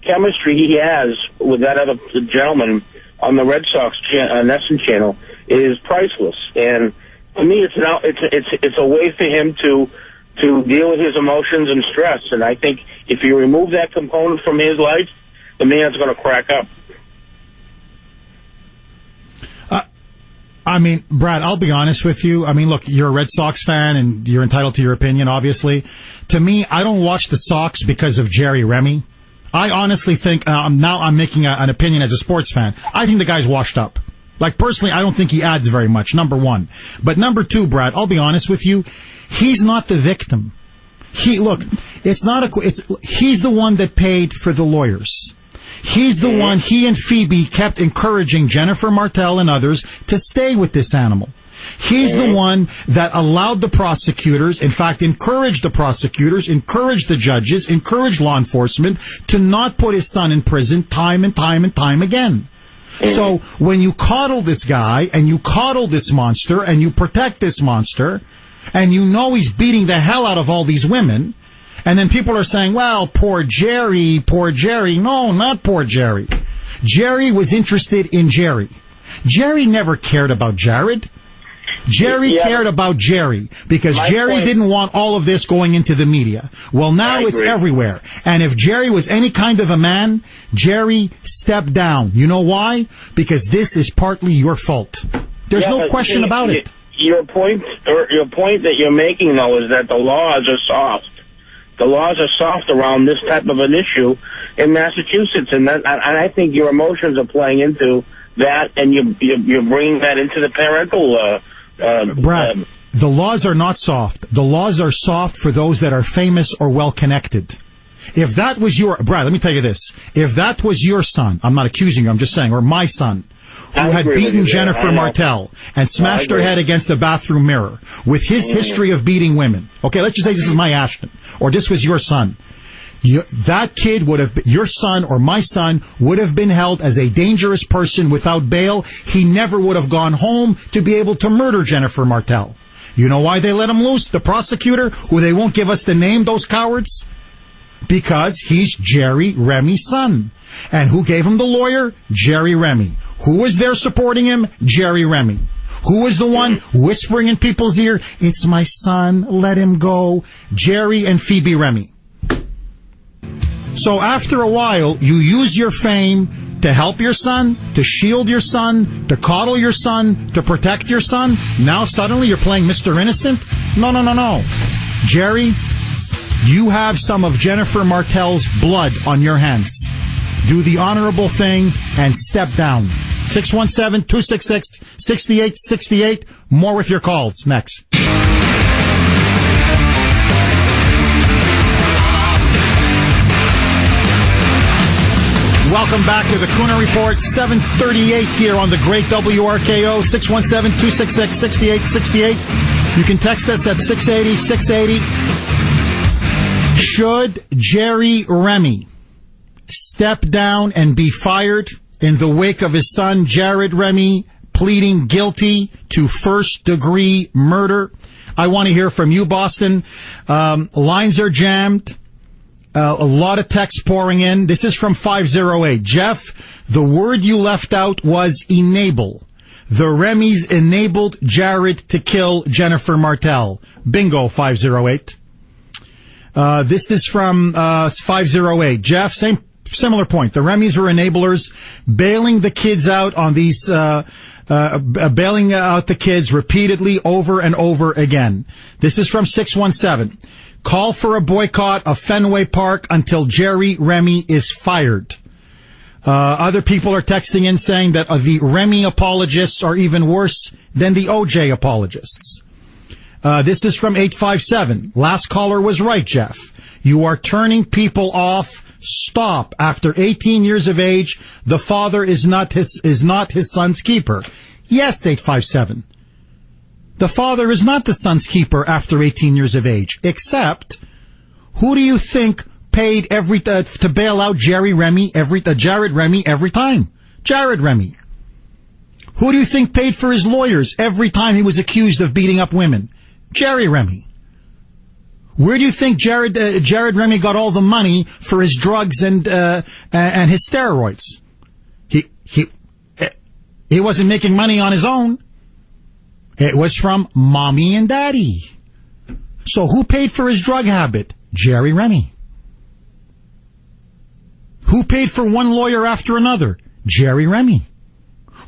chemistry he has with that other gentleman on the Red Sox NESN channel is priceless. And to me, it's a way for him to deal with his emotions and stress. And I think if you remove that component from his life, the man's going to crack up. I mean, Brad, I'll be honest with you. I mean, look, you're a Red Sox fan and you're entitled to your opinion, obviously. To me, I don't watch the Sox because of Jerry Remy. I honestly think, now I'm making an opinion as a sports fan, I think the guy's washed up. Like, personally, I don't think he adds very much, number one. But number two, Brad, I'll be honest with you, he's not the victim. He's the one that paid for the lawyers. He's the one, he and Phoebe kept encouraging Jennifer Martell and others to stay with this animal. He's the one that allowed the prosecutors, in fact, encouraged the prosecutors, encouraged the judges, encouraged law enforcement to not put his son in prison time and time and time again. So when you coddle this guy and you coddle this monster and you protect this monster and you know he's beating the hell out of all these women, and then people are saying, well, poor Jerry, poor Jerry. No, not poor Jerry. Jerry was interested in Jerry. Jerry never cared about Jared. Jerry cared about Jerry because Jerry didn't want all of this going into the media. Well, now it's everywhere. And if Jerry was any kind of a man, Jerry stepped down. You know why? Because this is partly your fault. There's no question about it. Your point that you're making, though, is that the laws are soft. The laws are soft around this type of an issue in Massachusetts, and I think your emotions are playing into that, and you're bringing that into the parental. Brad, the laws are not soft. The laws are soft for those that are famous or well connected. If that was Brad, let me tell you this: if that was your son, I'm not accusing you, I'm just saying, or my son, who had beaten Jennifer Martell and smashed her head against a bathroom mirror with his history of beating women. Okay, let's just say this is my Ashton, or this was your son. That kid would have been, your son or my son would have been held as a dangerous person without bail. He never would have gone home to be able to murder Jennifer Martell. You know why they let him loose? The prosecutor, who they won't give us the name, those cowards? Because he's Jerry Remy's son. And who gave him the lawyer? Jerry Remy. Who was there supporting him? Jerry Remy. Who was the one whispering in people's ear, it's my son, let him go? Jerry and Phoebe Remy. So after a while, you use your fame to help your son, to shield your son, to coddle your son, to protect your son. Now suddenly you're playing Mr. Innocent? No. Jerry, you have some of Jennifer Martell's blood on your hands. Do the honorable thing and step down. 617-266-6868. More with your calls next. Welcome back to the Kuhner Report, 7:38 here on the great WRKO, 617-266-6868. You can text us at 680-680. Should Jerry Remy step down and be fired in the wake of his son, Jared Remy, pleading guilty to first-degree murder? I want to hear from you, Boston. Lines are jammed. A lot of text pouring in. This is from 508. Jeff, the word you left out was enable. The Remys enabled Jared to kill Jennifer Martell. Bingo, 508. This is from 508. Jeff, similar point. The Remys were enablers, bailing the kids out on these, bailing out the kids repeatedly over and over again. This is from 617. Call for a boycott of Fenway Park until Jerry Remy is fired. Other people are texting in saying that the Remy apologists are even worse than the OJ apologists. This is from 857. Last caller was right, Jeff. You are turning people off. Stop. After 18 years of age, the father is not his son's keeper. Yes, 857. The father is not the son's keeper after 18 years of age. Except, who do you think paid to bail out Jared Remy every time? Jared Remy. Who do you think paid for his lawyers every time he was accused of beating up women? Jerry Remy. Where do you think Jared Remy got all the money for his drugs and his steroids? He wasn't making money on his own. It was from mommy and daddy. So who paid for his drug habit? Jerry Remy. Who paid for one lawyer after another? Jerry Remy.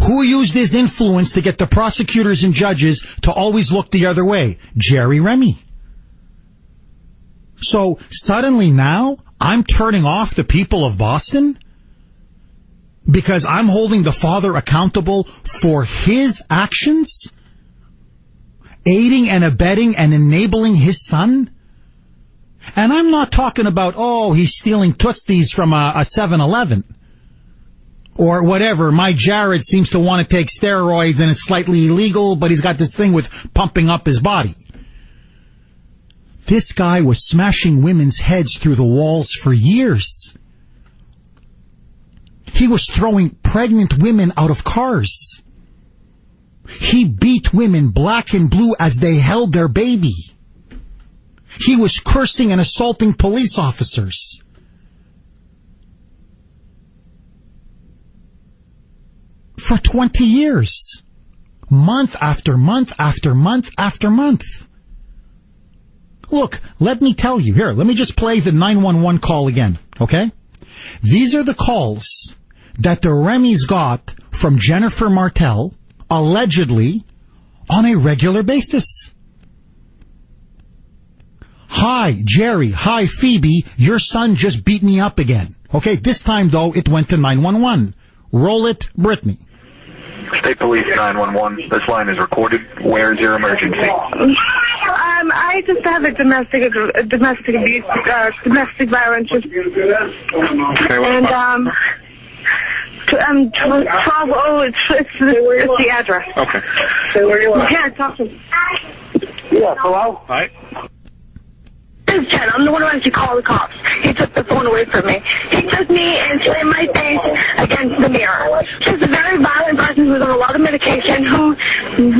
Who used his influence to get the prosecutors and judges to always look the other way? Jerry Remy. So suddenly now I'm turning off the people of Boston because I'm holding the father accountable for his actions, aiding and abetting and enabling his son. And I'm not talking about, he's stealing Tootsies from a 7-Eleven. Or whatever. My Jared seems to want to take steroids and it's slightly illegal, but he's got this thing with pumping up his body. This guy was smashing women's heads through the walls for years. He was throwing pregnant women out of cars. He beat women black and blue as they held their baby. He was cursing and assaulting police officers. For 20 years. Month after month after month after month. Look, let me tell you. Here, let me just play the 911 call again, okay? These are the calls that the Remys got from Jennifer Martell, allegedly, on a regular basis. Hi, Jerry. Hi, Phoebe. Your son just beat me up again. Okay, this time, though, it went to 911. Roll it, Brittany. State Police 911. This line is recorded. Where is your emergency? I just have a domestic abuse, domestic violence. Okay, And, 12, it's the address. Okay. So where you are? Yeah, talk to me. Yeah, hello? Hi. This is Jen. I'm the one who actually called the cops. He took the phone away from me. He took me and slammed my face against the mirror. He's a very violent person who's on a lot of medication who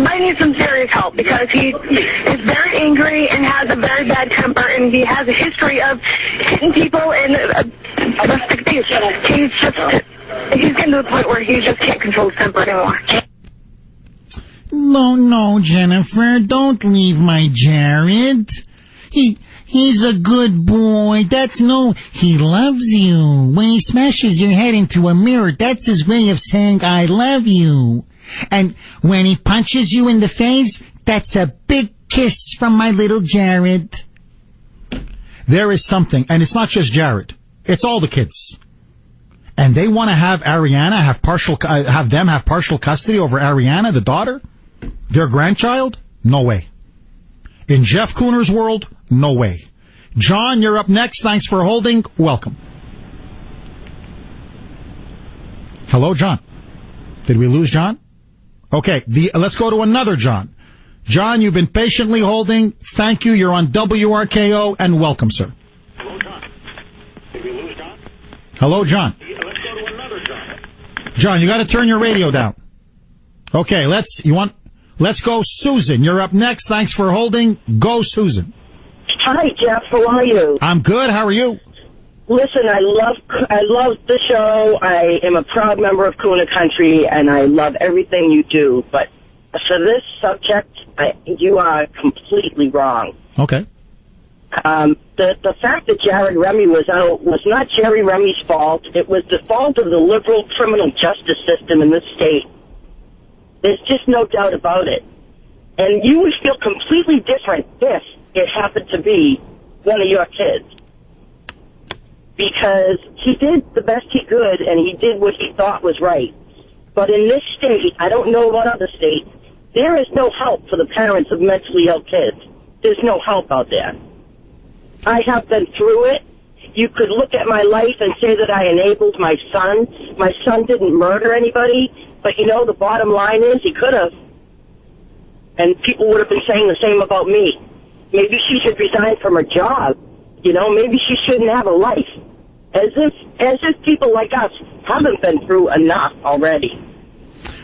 might need some serious help because he is very angry and has a very bad temper and he has a history of hitting people and domestic abuse. He's getting to the point where he just can't control his temper anymore. No, Jennifer, don't leave my Jared. He's a good boy. He loves you. When he smashes your head into a mirror, that's his way of saying, I love you. And when he punches you in the face, that's a big kiss from my little Jared. There is something, and it's not just Jared. It's all the kids. And they want to have Ariana have partial custody over Ariana, the daughter? Their grandchild? No way. In Jeff Kuhner's world, no way. John, you're up next. Thanks for holding. Welcome. Hello, John. Did we lose John? Okay, let's go to another John. John, you've been patiently holding. Thank you. You're on WRKO, and welcome, sir. Hello, John. Did we lose John? Hello, John. Let's go to another John. John, you got to turn your radio down. Okay, let's go Susan. You're up next. Thanks for holding. Go, Susan. Hi, Jeff. How are you? I'm good. How are you? Listen, I love the show. I am a proud member of Kuhner Country, and I love everything you do. But for this subject, you are completely wrong. Okay. The fact that Jared Remy was out was not Jerry Remy's fault. It was the fault of the liberal criminal justice system in this state. There's just no doubt about it. And you would feel completely different if it happened to be one of your kids. Because he did the best he could, and he did what he thought was right. But in this state, I don't know about other states, there is no help for the parents of mentally ill kids. There's no help out there. I have been through it. You could look at my life and say that I enabled my son. My son didn't murder anybody, but the bottom line is he could have. And people would have been saying the same about me. Maybe she should resign from her job. Maybe she shouldn't have a life. As if people like us haven't been through enough already.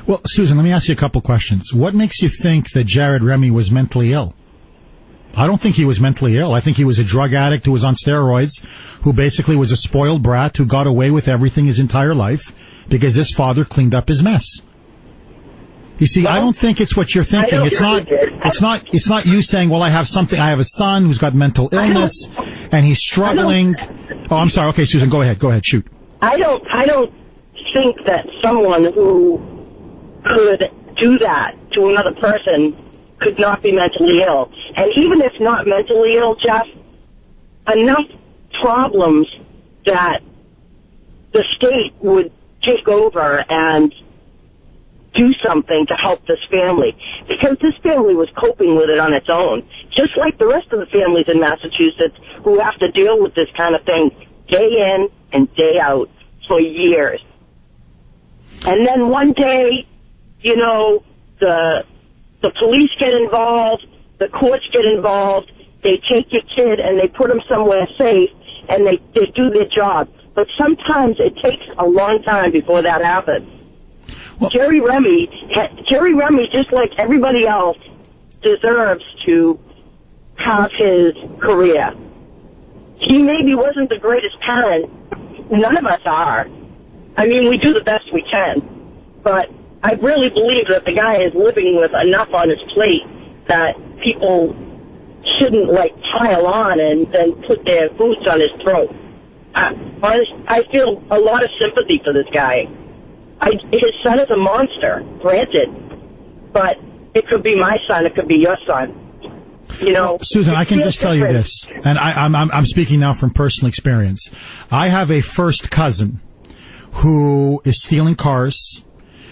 Well, Susan, let me ask you a couple questions. What makes you think that Jared Remy was mentally ill? I don't think he was mentally ill. I think he was a drug addict who was on steroids, who basically was a spoiled brat who got away with everything his entire life because his father cleaned up his mess. You see, I don't think it's what you're thinking. It's not you saying, well, I have a son who's got mental illness and he's struggling. Oh, I'm sorry. Okay, Susan, go ahead, shoot. I don't think that someone who could do that to another person could not be mentally ill. And even if not mentally ill, Jeff, enough problems that the state would take over and do something to help this family. Because this family was coping with it on its own. Just like the rest of the families in Massachusetts who have to deal with this kind of thing day in and day out for years. And then one day, the police get involved, the courts get involved, they take your kid and they put him somewhere safe, and they do their job. But sometimes it takes a long time before that happens. Well, Jerry Remy, just like everybody else, deserves to have his career. He maybe wasn't the greatest parent. None of us are. I mean, we do the best we can. But I really believe that the guy is living with enough on his plate that people shouldn't, pile on and then put their boots on his throat. I feel a lot of sympathy for this guy. His son is a monster, granted, but it could be my son, it could be your son. Susan, I can just tell you this, and I'm speaking now from personal experience. I have a first cousin who is stealing cars.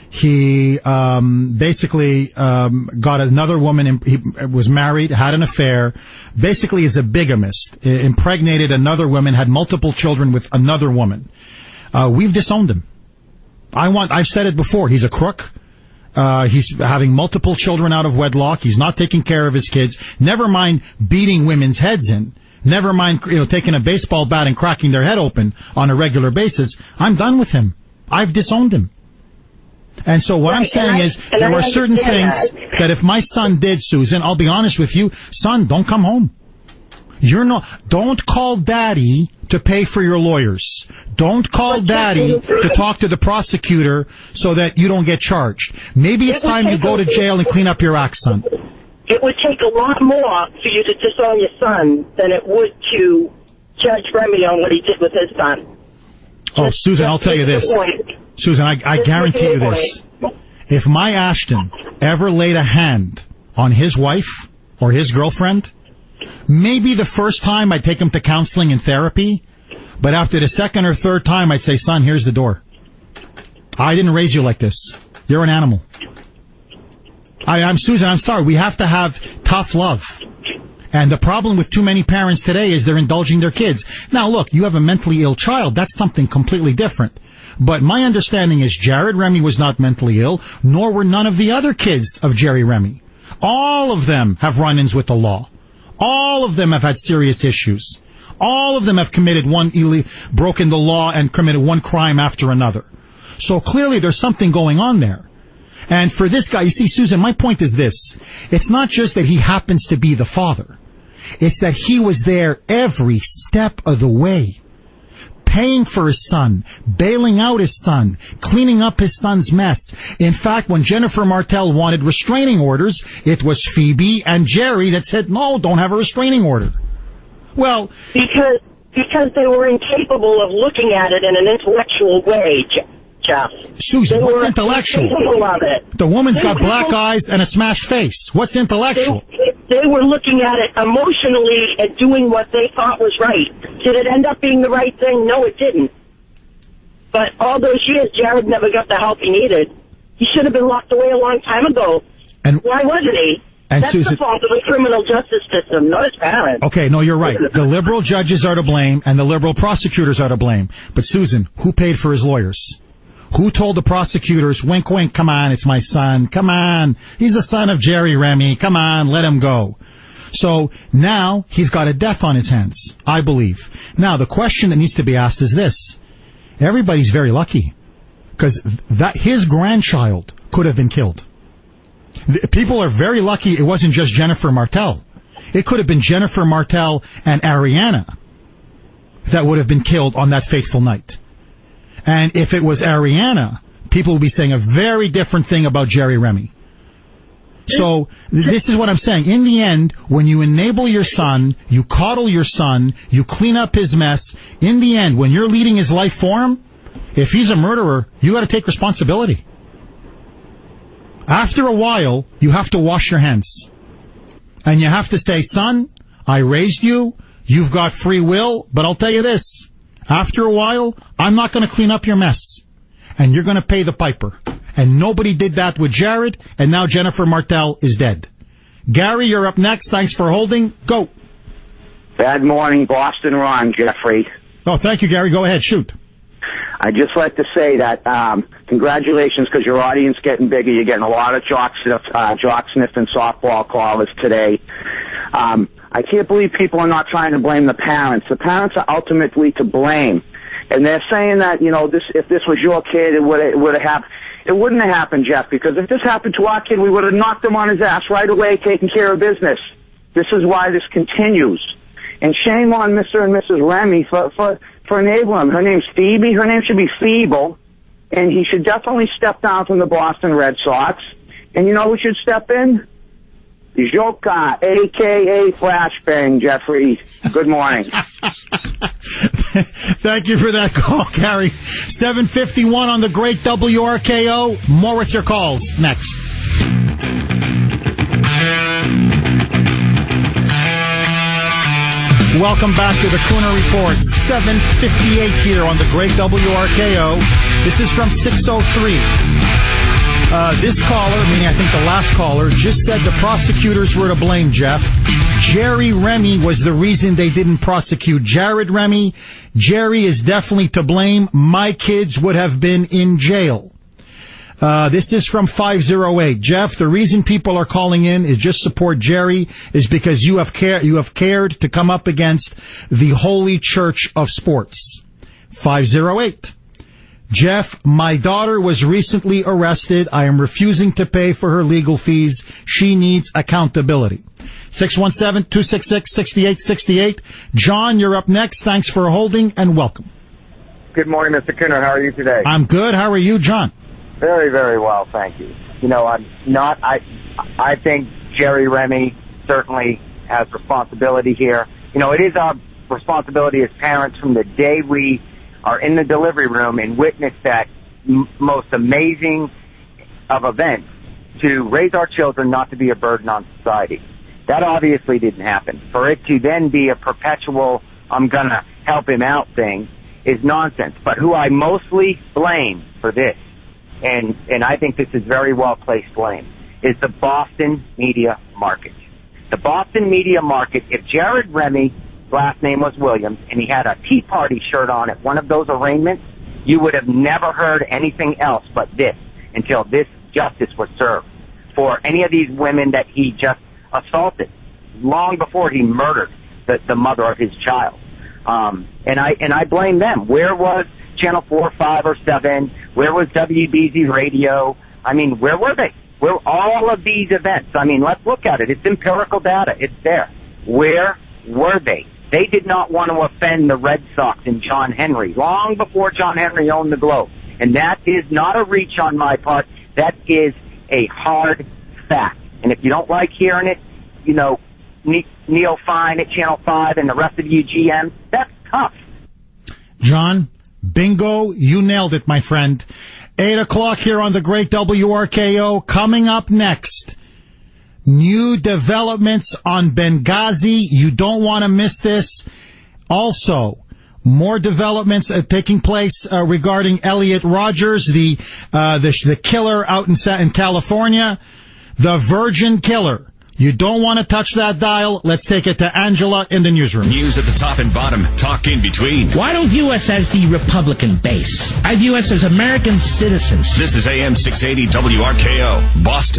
He basically got another woman. He was married, had an affair. Basically, is a bigamist. Impregnated another woman, had multiple children with another woman. We've disowned him. I've said it before. He's a crook. He's having multiple children out of wedlock. He's not taking care of his kids. Never mind beating women's heads in. Never mind, taking a baseball bat and cracking their head open on a regular basis. I'm done with him. I've disowned him. And so what I'm saying is there are certain things that if my son did, Susan, I'll be honest with you, son, don't come home. Don't call daddy to pay for your lawyers. Don't call daddy to talk to the prosecutor so that you don't get charged. Maybe it's time you go to jail and clean up your act, son. It would take a lot more for you to disown your son than it would to judge Remy on what he did with his son. Oh, Susan, I'll tell you this. Susan, I guarantee you this. If my Ashton ever laid a hand on his wife or his girlfriend, maybe the first time I'd take him to counseling and therapy, but after the second or third time, I'd say, son, here's the door. I didn't raise you like this. You're an animal. I'm Susan, I'm sorry. We have to have tough love. And the problem with too many parents today is they're indulging their kids. Now, look, you have a mentally ill child. That's something completely different. But my understanding is Jared Remy was not mentally ill, nor were none of the other kids of Jerry Remy. All of them have run-ins with the law. All of them have had serious issues. All of them have committed broken the law and committed one crime after another. So clearly there's something going on there. And for this guy, you see, Susan, my point is this. It's not just that he happens to be the father. It's that he was there every step of the way. paying for his son, bailing out his son, cleaning up his son's mess. In fact, when Jennifer Martell wanted restraining orders, it was Phoebe and Jerry that said, no, don't have a restraining order. Well, because they were incapable of looking at it in an intellectual way, Jeff. Susan, what's intellectual? Of it. The woman's got black eyes and a smashed face. What's intellectual? They were looking at it emotionally and doing what they thought was right. Did it end up being the right thing? No, it didn't. But all those years, Jared never got the help he needed. He should have been locked away a long time ago. And why wasn't he? And That's Susan, the fault of the criminal justice system, not his parents. Okay, no, you're right. The liberal judges are to blame and the liberal prosecutors are to blame. But Susan, who paid for his lawyers? Who told the prosecutors, wink, wink, come on, it's my son, come on, he's the son of Jerry Remy, come on, let him go. So now he's got a death on his hands, I believe. Now, the question that needs to be asked is this. Everybody's very lucky because that his grandchild could have been killed. People are very lucky it wasn't just Jennifer Martell. It could have been Jennifer Martell and Ariana that would have been killed on that fateful night. And if it was Ariana, people would be saying a very different thing about Jerry Remy. So this is what I'm saying. In the end, when you enable your son, you coddle your son, you clean up his mess, in the end, when you're leading his life for him, if he's a murderer, you got to take responsibility. After a while, you have to wash your hands. And you have to say, son, I raised you, you've got free will, but I'll tell you this. After a while, I'm not going to clean up your mess. And you're going to pay the piper. And nobody did that with Jared, and now Jennifer Martell is dead. Gary, you're up next. Thanks for holding. Go. Bad morning, Boston Ron, Jeffrey. Oh, thank you, Gary. Go ahead. Shoot. I'd just like to say that congratulations, because your audience is getting bigger. You're getting a lot of jock sniffing softball callers today. I can't believe people are not trying to blame the parents. The parents are ultimately to blame. And they're saying that, you know, if this was your kid, it would have happened. It wouldn't have happened, Jeff, because if this happened to our kid, we would have knocked him on his ass right away, taking care of business. This is why this continues. And shame on Mr. and Mrs. Remy for enabling him. Her name's Phoebe. Her name should be Feeble. And he should definitely step down from the Boston Red Sox. And you know who should step in? Joka, a.k.a. Flashbang, Jeffrey. Good morning. Thank you for that call, Gary. 7:51 on the great WRKO. More with your calls next. Welcome back to the Kuhner Report. 7:58 here on the great WRKO. This is from 603. This caller, meaning I think the last caller, just said the prosecutors were to blame, Jeff. Jerry Remy was the reason they didn't prosecute Jared Remy. Jerry is definitely to blame. My kids would have been in jail. This is from 508. Jeff, the reason people are calling in is just support Jerry is because you have cared to come up against the Holy Church of Sports. 508. Jeff, my daughter was recently arrested. I am refusing to pay for her legal fees. She needs accountability. 617-266-6868. John, you're up next. Thanks for holding and welcome. Good morning, Mr. Kuhner. How are you today? I'm good. How are you, John? Very, very well, thank you. You know, I think Jerry Remy certainly has responsibility here. You know, it is our responsibility as parents from the day we are in the delivery room and witness that most amazing of events to raise our children not to be a burden on society. That obviously didn't happen. For it to then be a perpetual, I'm going to help him out thing is nonsense. But who I mostly blame for this, and I think this is very well placed blame, is the Boston media market. The Boston media market, if Jared Remy, last name was Williams, and he had a Tea Party shirt on at one of those arraignments, you would have never heard anything else but this until this justice was served for any of these women that he just assaulted long before he murdered the mother of his child. And I blame them. Where was Channel 4, 5, or 7? Where was WBZ Radio? I mean, where were they? Where all of these events? I mean, let's look at it. It's empirical data. It's there. Where were they? They did not want to offend the Red Sox and John Henry, long before John Henry owned the Globe. And that is not a reach on my part. That is a hard fact. And if you don't like hearing it, you know, Neil Fine at Channel 5 and the rest of you GM, that's tough. John, bingo, you nailed it, my friend. 8 o'clock here on the great WRKO. Coming up next, new developments on Benghazi. You don't want to miss this. Also, more developments taking place regarding Elliot Rogers, the killer out in California, the Virgin Killer. You don't want to touch that dial. Let's take it to Angela in the newsroom. News at the top and bottom. Talk in between. Why don't view us as the Republican base? I view us as American citizens. This is AM 680 WRKO, Boston.